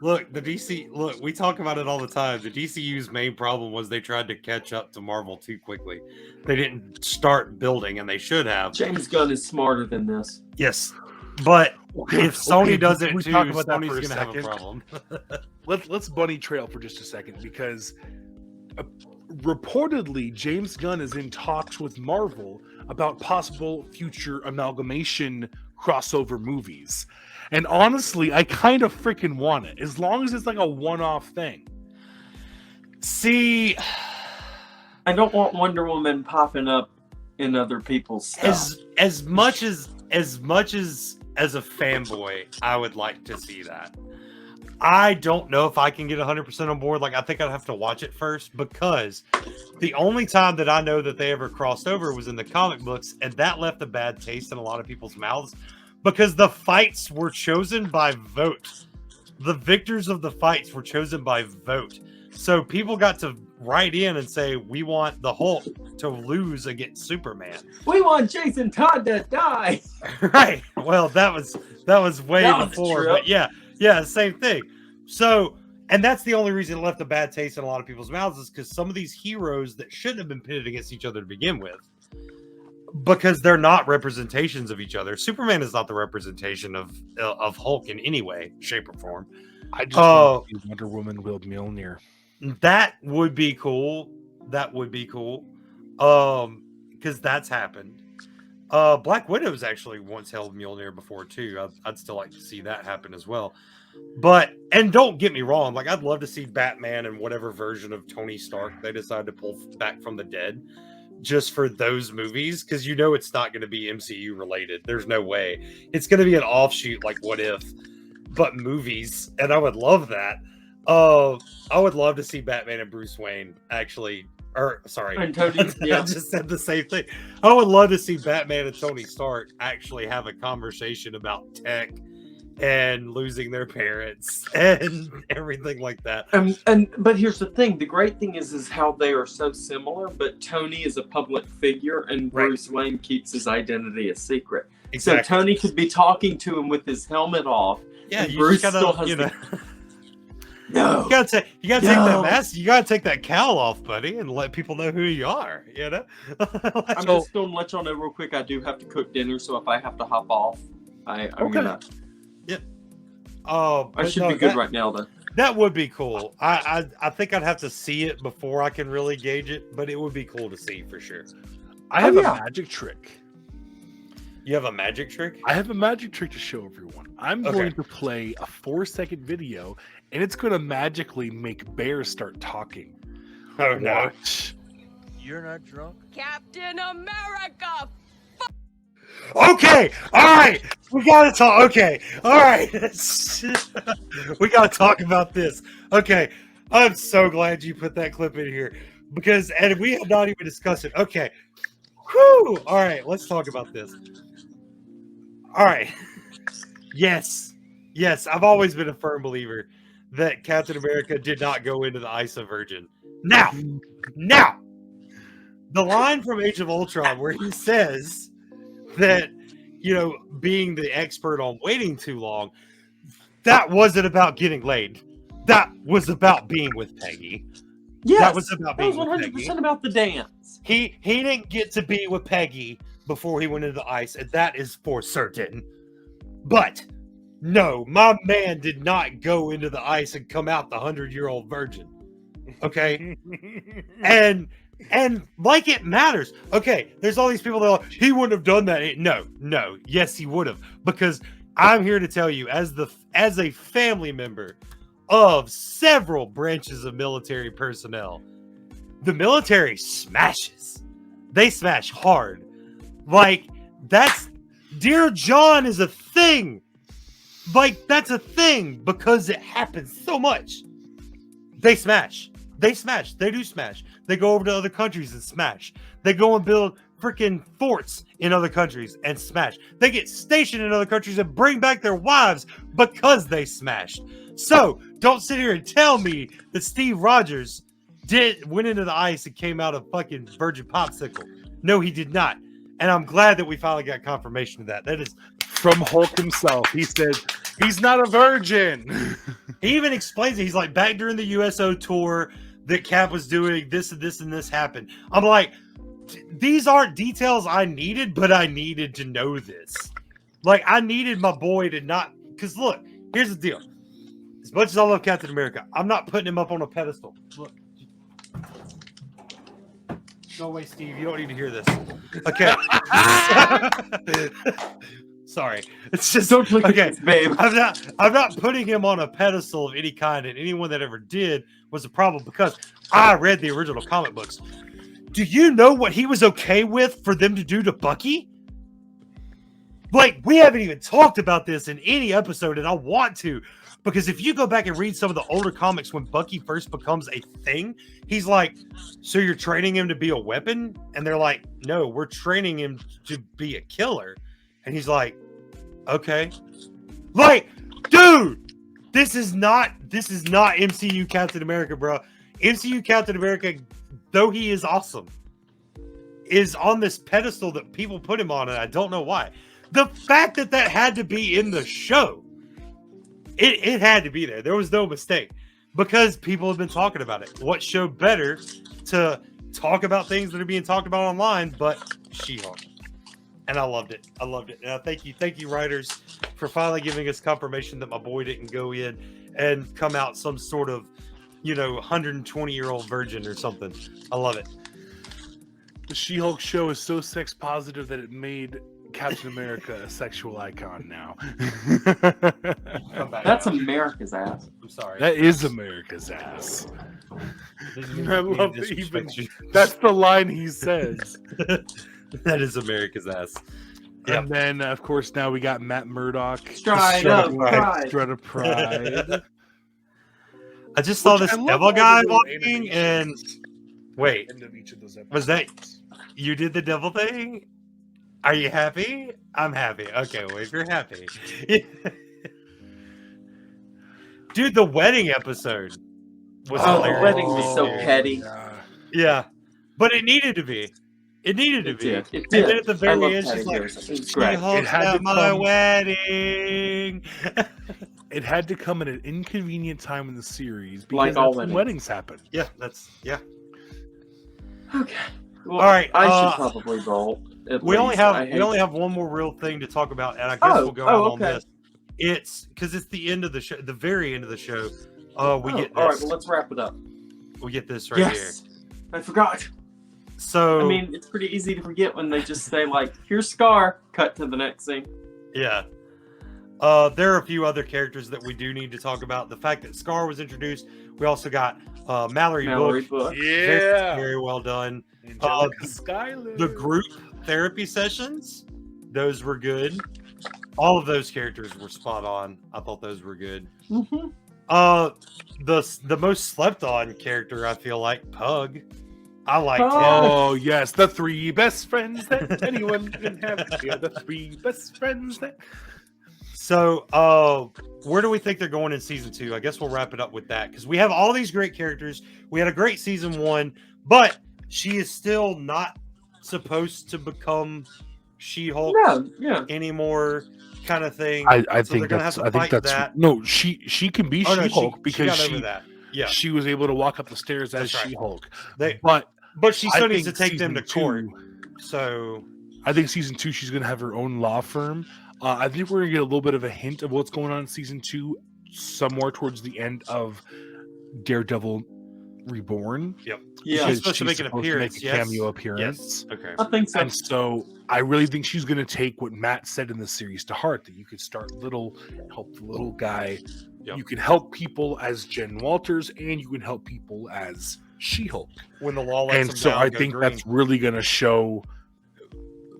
We talk about it all the time. The DCU's main problem was they tried to catch up to Marvel too quickly. They didn't start building, and they should have. James Gunn is smarter than this. Yes, but if Sony does it we too, talk about that Sony's for a going to have a second? problem. Let's bunny trail for just a second, because reportedly James Gunn is in talks with Marvel about possible future amalgamation crossover movies. And honestly, I kind of freaking want it, as long as it's like a one-off thing. See, I don't want Wonder Woman popping up in other people's stuff. as much as a fanboy, I would like to see that. I don't know if I can get 100% on board. Like, I think I'd have to watch it first, because the only time that I know that they ever crossed over was in the comic books, and that left a bad taste in a lot of people's mouths, because the fights were chosen by vote. The victors of the fights were chosen by vote. So people got to write in and say, we want the Hulk to lose against Superman. We want Jason Todd to die. Right. Well, that was way before. But yeah, same thing. So, and that's the only reason it left a bad taste in a lot of people's mouths, is because some of these heroes that shouldn't have been pitted against each other to begin with, because they're not representations of each other. Superman is not the representation of Hulk in any way, shape, or form. I just want to see Wonder Woman wield Mjolnir. That would be cool. Because that's happened. Black Widow's actually once held Mjolnir before too. I'd still like to see that happen as well. But, and don't get me wrong, like, I'd love to see Batman in whatever version of Tony Stark they decide to pull back from the dead, just for those movies, because you know it's not going to be MCU related. There's no way. It's going to be an offshoot like What If, but movies, and I would love that. I would love to see Batman and Bruce Wayne actually, or sorry, And Tony, yeah. I just said the same thing. I would love to see Batman and Tony Stark actually have a conversation about tech and losing their parents and everything like that. But here's the thing. The great thing is how they are so similar, but Tony is a public figure and Bruce Wayne keeps his identity a secret. Exactly. So Tony could be talking to him with his helmet off. Yeah, and you Bruce just still gotta, has No. You gotta take that mask. You gotta take that cowl off, buddy, and let people know who you are. You know. I'm just gonna let y'all know real quick. I do have to cook dinner, so if I have to hop off, I'm gonna. Yep. Oh, I should be good right now, though. That would be cool. I think I'd have to see it before I can really gauge it, but it would be cool to see for sure. I have a magic trick. You have a magic trick? I have a magic trick to show everyone. I'm going to play a 4-second video, and it's going to magically make bears start talking. Oh, no. Watch. You're not drunk? Captain America! Okay, all right. We gotta talk. Okay, all right. We gotta talk about this. Okay, I'm so glad you put that clip in here, because, and we have not even discussed it. Okay, whew. All right, let's talk about this. All right. Yes, I've always been a firm believer that Captain America did not go into the ice a virgin. Now, the line from Age of Ultron where he says that, you know, being the expert on waiting too long, that wasn't about getting laid. That was about being with Peggy. Yes, that was about being with Peggy. 100% about the dance. He didn't get to be with Peggy before he went into the ice, and that is for certain. But no, my man did not go into the ice and come out the 100-year-old virgin. Okay? and like it matters. Okay, there's all these people that are like, he wouldn't have done that. No, yes, he would have. Because I'm here to tell you, as a family member of several branches of military personnel, the military smashes. They smash hard. Like, Dear John is a thing. Like, that's a thing because it happens so much. They smash. They do smash. They go over to other countries and smash. They go and build freaking forts in other countries and smash. They get stationed in other countries and bring back their wives because they smashed. So, don't sit here and tell me that Steve Rogers went into the ice and came out a fucking virgin popsicle. No, he did not. And I'm glad that we finally got confirmation of that. That is from Hulk himself. He said he's not a virgin. He even explains it. He's like, back during the USO tour that Cap was doing this and this and this happened. I'm like, these aren't details I needed, but I needed to know this. Like, I needed my boy to not, because look, here's the deal. As much as I love Captain America, I'm not putting him up on a pedestal. Look. Go away, Steve. You don't need to hear this. Okay. Sorry. It's just Don't look okay, at this, babe. I'm not putting him on a pedestal of any kind, and anyone that ever did was a problem because I read the original comic books. Do you know what he was okay with for them to do to Bucky? Like, we haven't even talked about this in any episode, and I want to. Because if you go back and read some of the older comics when Bucky first becomes a thing, he's like, so you're training him to be a weapon? And they're like, no, we're training him to be a killer. And he's like, okay. Like, dude, this is not MCU Captain America, bro. MCU Captain America, though he is awesome, is on this pedestal that people put him on, and I don't know why. The fact that had to be in the show, it had to be there. There was no mistake because people have been talking about it. What show better to talk about things that are being talked about online but She-Hulk? And I loved it. And thank you, writers, for finally giving us confirmation that my boy didn't go in and come out some sort of, 120-year-old virgin or something. I love it. The She-Hulk show is so sex positive that it made Captain America a sexual icon now. That's America's ass. I'm sorry. That is America's ass. I love that even you. that's the line he says. That is America's ass. And then, of course, now we got Matt Murdock. Stride of pride. Strut of pride. I just saw this I love devil all guy the little walking and wait, end of each of those episodes. was that you did the devil thing? Are you happy? I'm happy. Okay, well, if you're happy. Dude, the wedding episode was Oh, the hilarious. wedding was so petty. Yeah. But it needed to be. It needed to It be. did. It And then did. at the I very love end, petty she's like, heroes. It was great. She-Hulk's It had at to my come- wedding. It had to come at an inconvenient time in the series because Like all that's when weddings. weddings happen. Yeah. Okay. Well, All right, I should probably roll. We only have one more real thing to talk about, and I guess we'll go on okay. this. It's because it's the end of the show, the very end of the show. We get this. All right, well, let's wrap it up. We get this right here. Yes, I forgot. So I mean, it's pretty easy to forget when they just say like, "Here's Scar." Cut to the next scene. yeah. There are a few other characters that we do need to talk about. The fact that Scar was introduced. We also got Mallory Book. Yeah. Very well done. Angelica Schuyler. The group therapy sessions, those were good. All of those characters were spot on. I thought those were good. Mm-hmm. The most slept on character, I feel like, Pug. I liked him. Oh yes, the three best friends that anyone can have. Yeah, the three best friends that. So, where do we think they're going in season 2? I guess we'll wrap it up with that because we have all these great characters. We had a great season 1, but she is still not supposed to become She-Hulk anymore, kind of thing. I So think they're gonna have that's. to I think fight that's that. no. She can be Oh, no, She-Hulk because got she over that. Yeah, she was able to walk up the stairs as That's right. She-Hulk. They, But but she I still needs to think take them to season court. 2 So I think season 2 she's gonna have her own law firm. I think we're gonna get a little bit of a hint of what's going on in season 2, somewhere towards the end of Daredevil Reborn. yep. Yeah. She's supposed to make an appearance. a Yes. cameo appearance. Yes. Okay. I think so. And so I really think she's going to take what Matt said in the series to heart, that you could start little, help the little guy. Yep. You can help people as Jen Walters, and you can help people as She-Hulk. When the law lets And them so down, I go think green. that's really going to show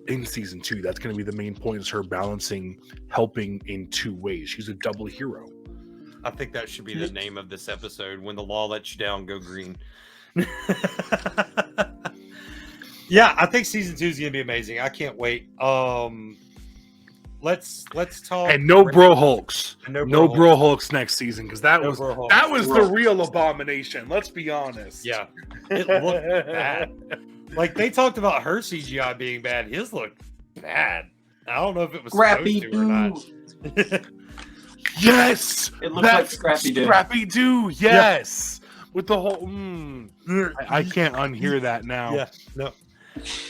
in season 2. That's going to be the main point, is her balancing, helping in two ways. She's a double hero. I think that should be the name of this episode. When the law lets you down, go green. Yeah, I think season 2 is gonna be amazing. I can't wait. Let's talk. And no bro Hulks. And No bro Hulks next season, because that No was bro Hulks. that was the real abomination. Let's be honest. Yeah, it looked bad. Like they talked about her CGI being bad. His looked bad. I don't know if it was Scrappy supposed to or not. Yes, It looked like Scrappy Doo. Scrappy Doo. Yes, with the whole. I can't unhear that now. Yeah. No.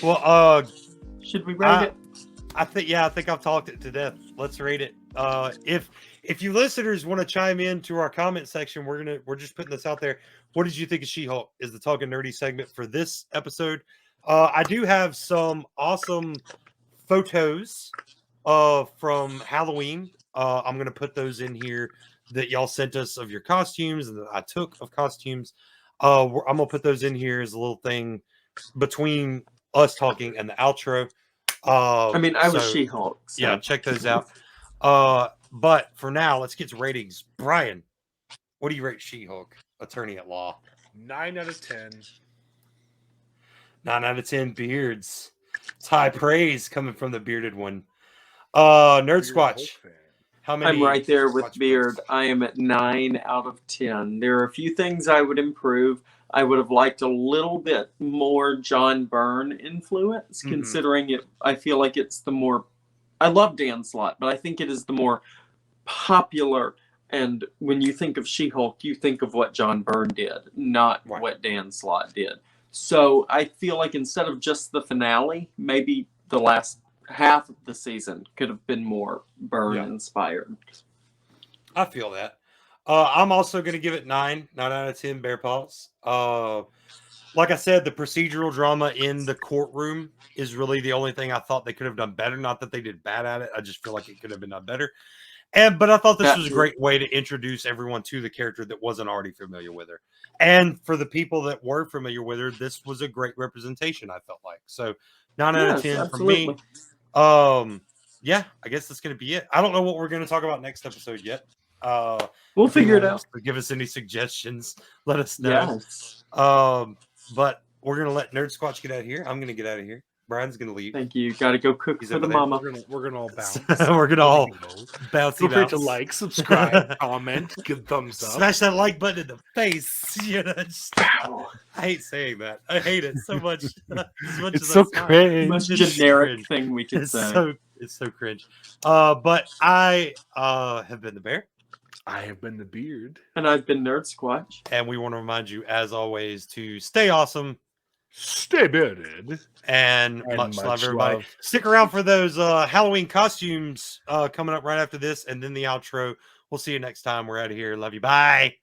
Well, Should we rate it? I think I've talked it to death. Let's rate it. If you listeners want to chime in to our comment section, we're just putting this out there. What did you think of She-Hulk? Is the Talking Nerdy segment for this episode? I do have some awesome photos from Halloween. I'm gonna put those in here that y'all sent us of your costumes and that I took of costumes. I'm gonna put those in here as a little thing between us talking and the outro. I was She-Hulk. So. Yeah, check those out. But for now, let's get to ratings. Brian, what do you rate She-Hulk, Attorney at Law? 9 out of 10. 9 out of 10 beards. It's high praise coming from the bearded one. Nerdquatch. How many? I'm right there with Squatch Beard. points? I am at 9 out of 10. There are a few things I would improve. I would have liked a little bit more John Byrne influence, considering it. I feel like it's the more. I love Dan Slott, but I think it is the more popular. And when you think of She-Hulk, you think of what John Byrne did, not what Dan Slott did. So I feel like instead of just the finale, maybe the last half of the season could have been more Byrne inspired. I feel that. I'm also going to give it 9 out of 10 bear paws. Like I said, the procedural drama in the courtroom is really the only thing I thought they could have done better. Not that they did bad at it. I just feel like it could have been done better. But I thought this was a great way to introduce everyone to the character that wasn't already familiar with her. And for the people that were familiar with her, this was a great representation, I felt like. So 9 out of 10 for me. Yeah, I guess that's going to be it. I don't know what we're going to talk about next episode yet. We'll figure it out. Give us any suggestions. Let us know. Yes. But we're going to let Nerdquatch get out of here. I'm going to get out of here. Brian's going to leave. Thank you. Got to go cook for the mama. We're gonna all bounce. We're going to all bouncy Feel free bounce. to like, subscribe, comment, give thumbs up. Smash that like button in the face. You know, I hate saying that. I hate it so much. It's so cringe. Most generic thing we can say. It's so cringe. But I have been the Bear. I have been the Beard. And I've been Nerdquatch. And we want to remind you, as always, to stay awesome. Stay bearded. And much love, everybody. Stick around for those Halloween costumes coming up right after this, and then the outro. We'll see you next time. We're out of here. Love you. Bye.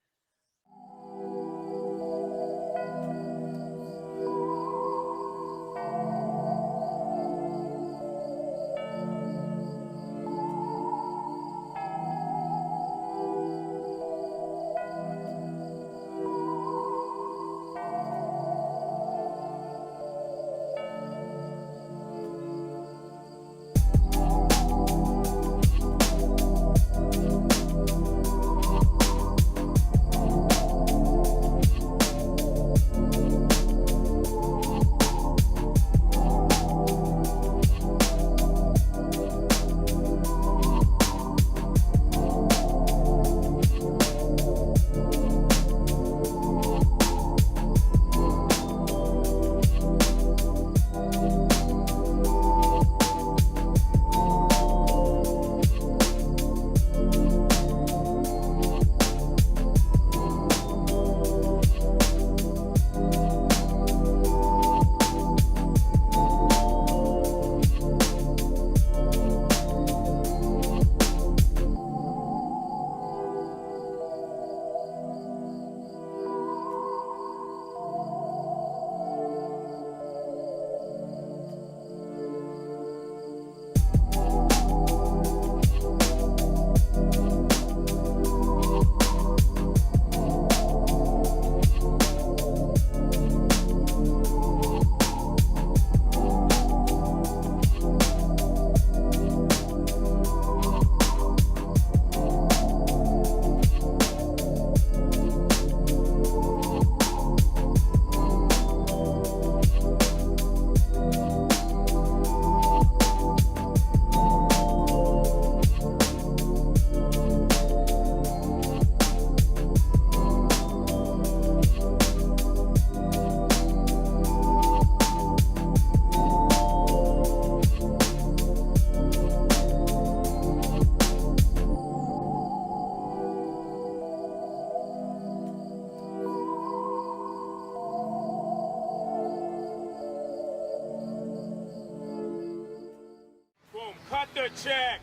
That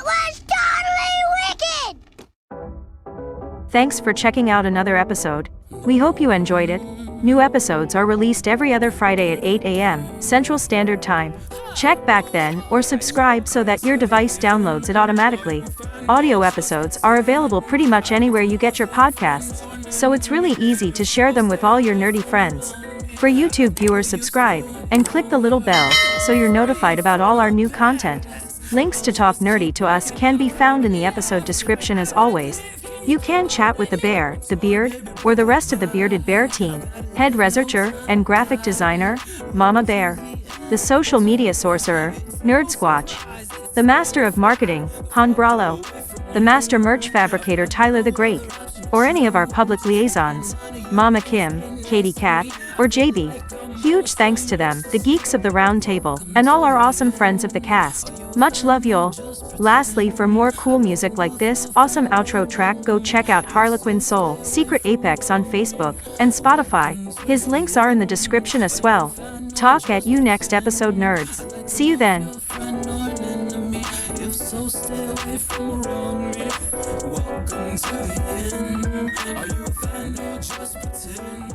was totally wicked! Thanks for checking out another episode. We hope you enjoyed it. New episodes are released every other Friday at 8 a.m. Central Standard Time. Check back then or subscribe so that your device downloads it automatically. Audio episodes are available pretty much anywhere you get your podcasts, so it's really easy to share them with all your nerdy friends. For YouTube viewers, subscribe and click the little bell so you're notified about all our new content. Links to talk nerdy to us can be found in the episode description as always. You can chat with the bear, the beard, or the rest of the Bearded Bear team, head researcher and graphic designer, Mama Bear, the social media sorcerer, Nerdquatch, the master of marketing, Han Bralo, the master merch fabricator Tyler the Great, or any of our public liaisons, Mama Kim, Katie Cat, or JB. Huge thanks to them, the geeks of the round table, and all our awesome friends of the cast. Much love y'all. Lastly, for more cool music like this awesome outro track, go check out Harlequin Soul, Secret Apex on Facebook and Spotify. His links are in the description as well. Talk at you next episode, nerds. See you then. Welcome to the end. Are you a fan or just pretend?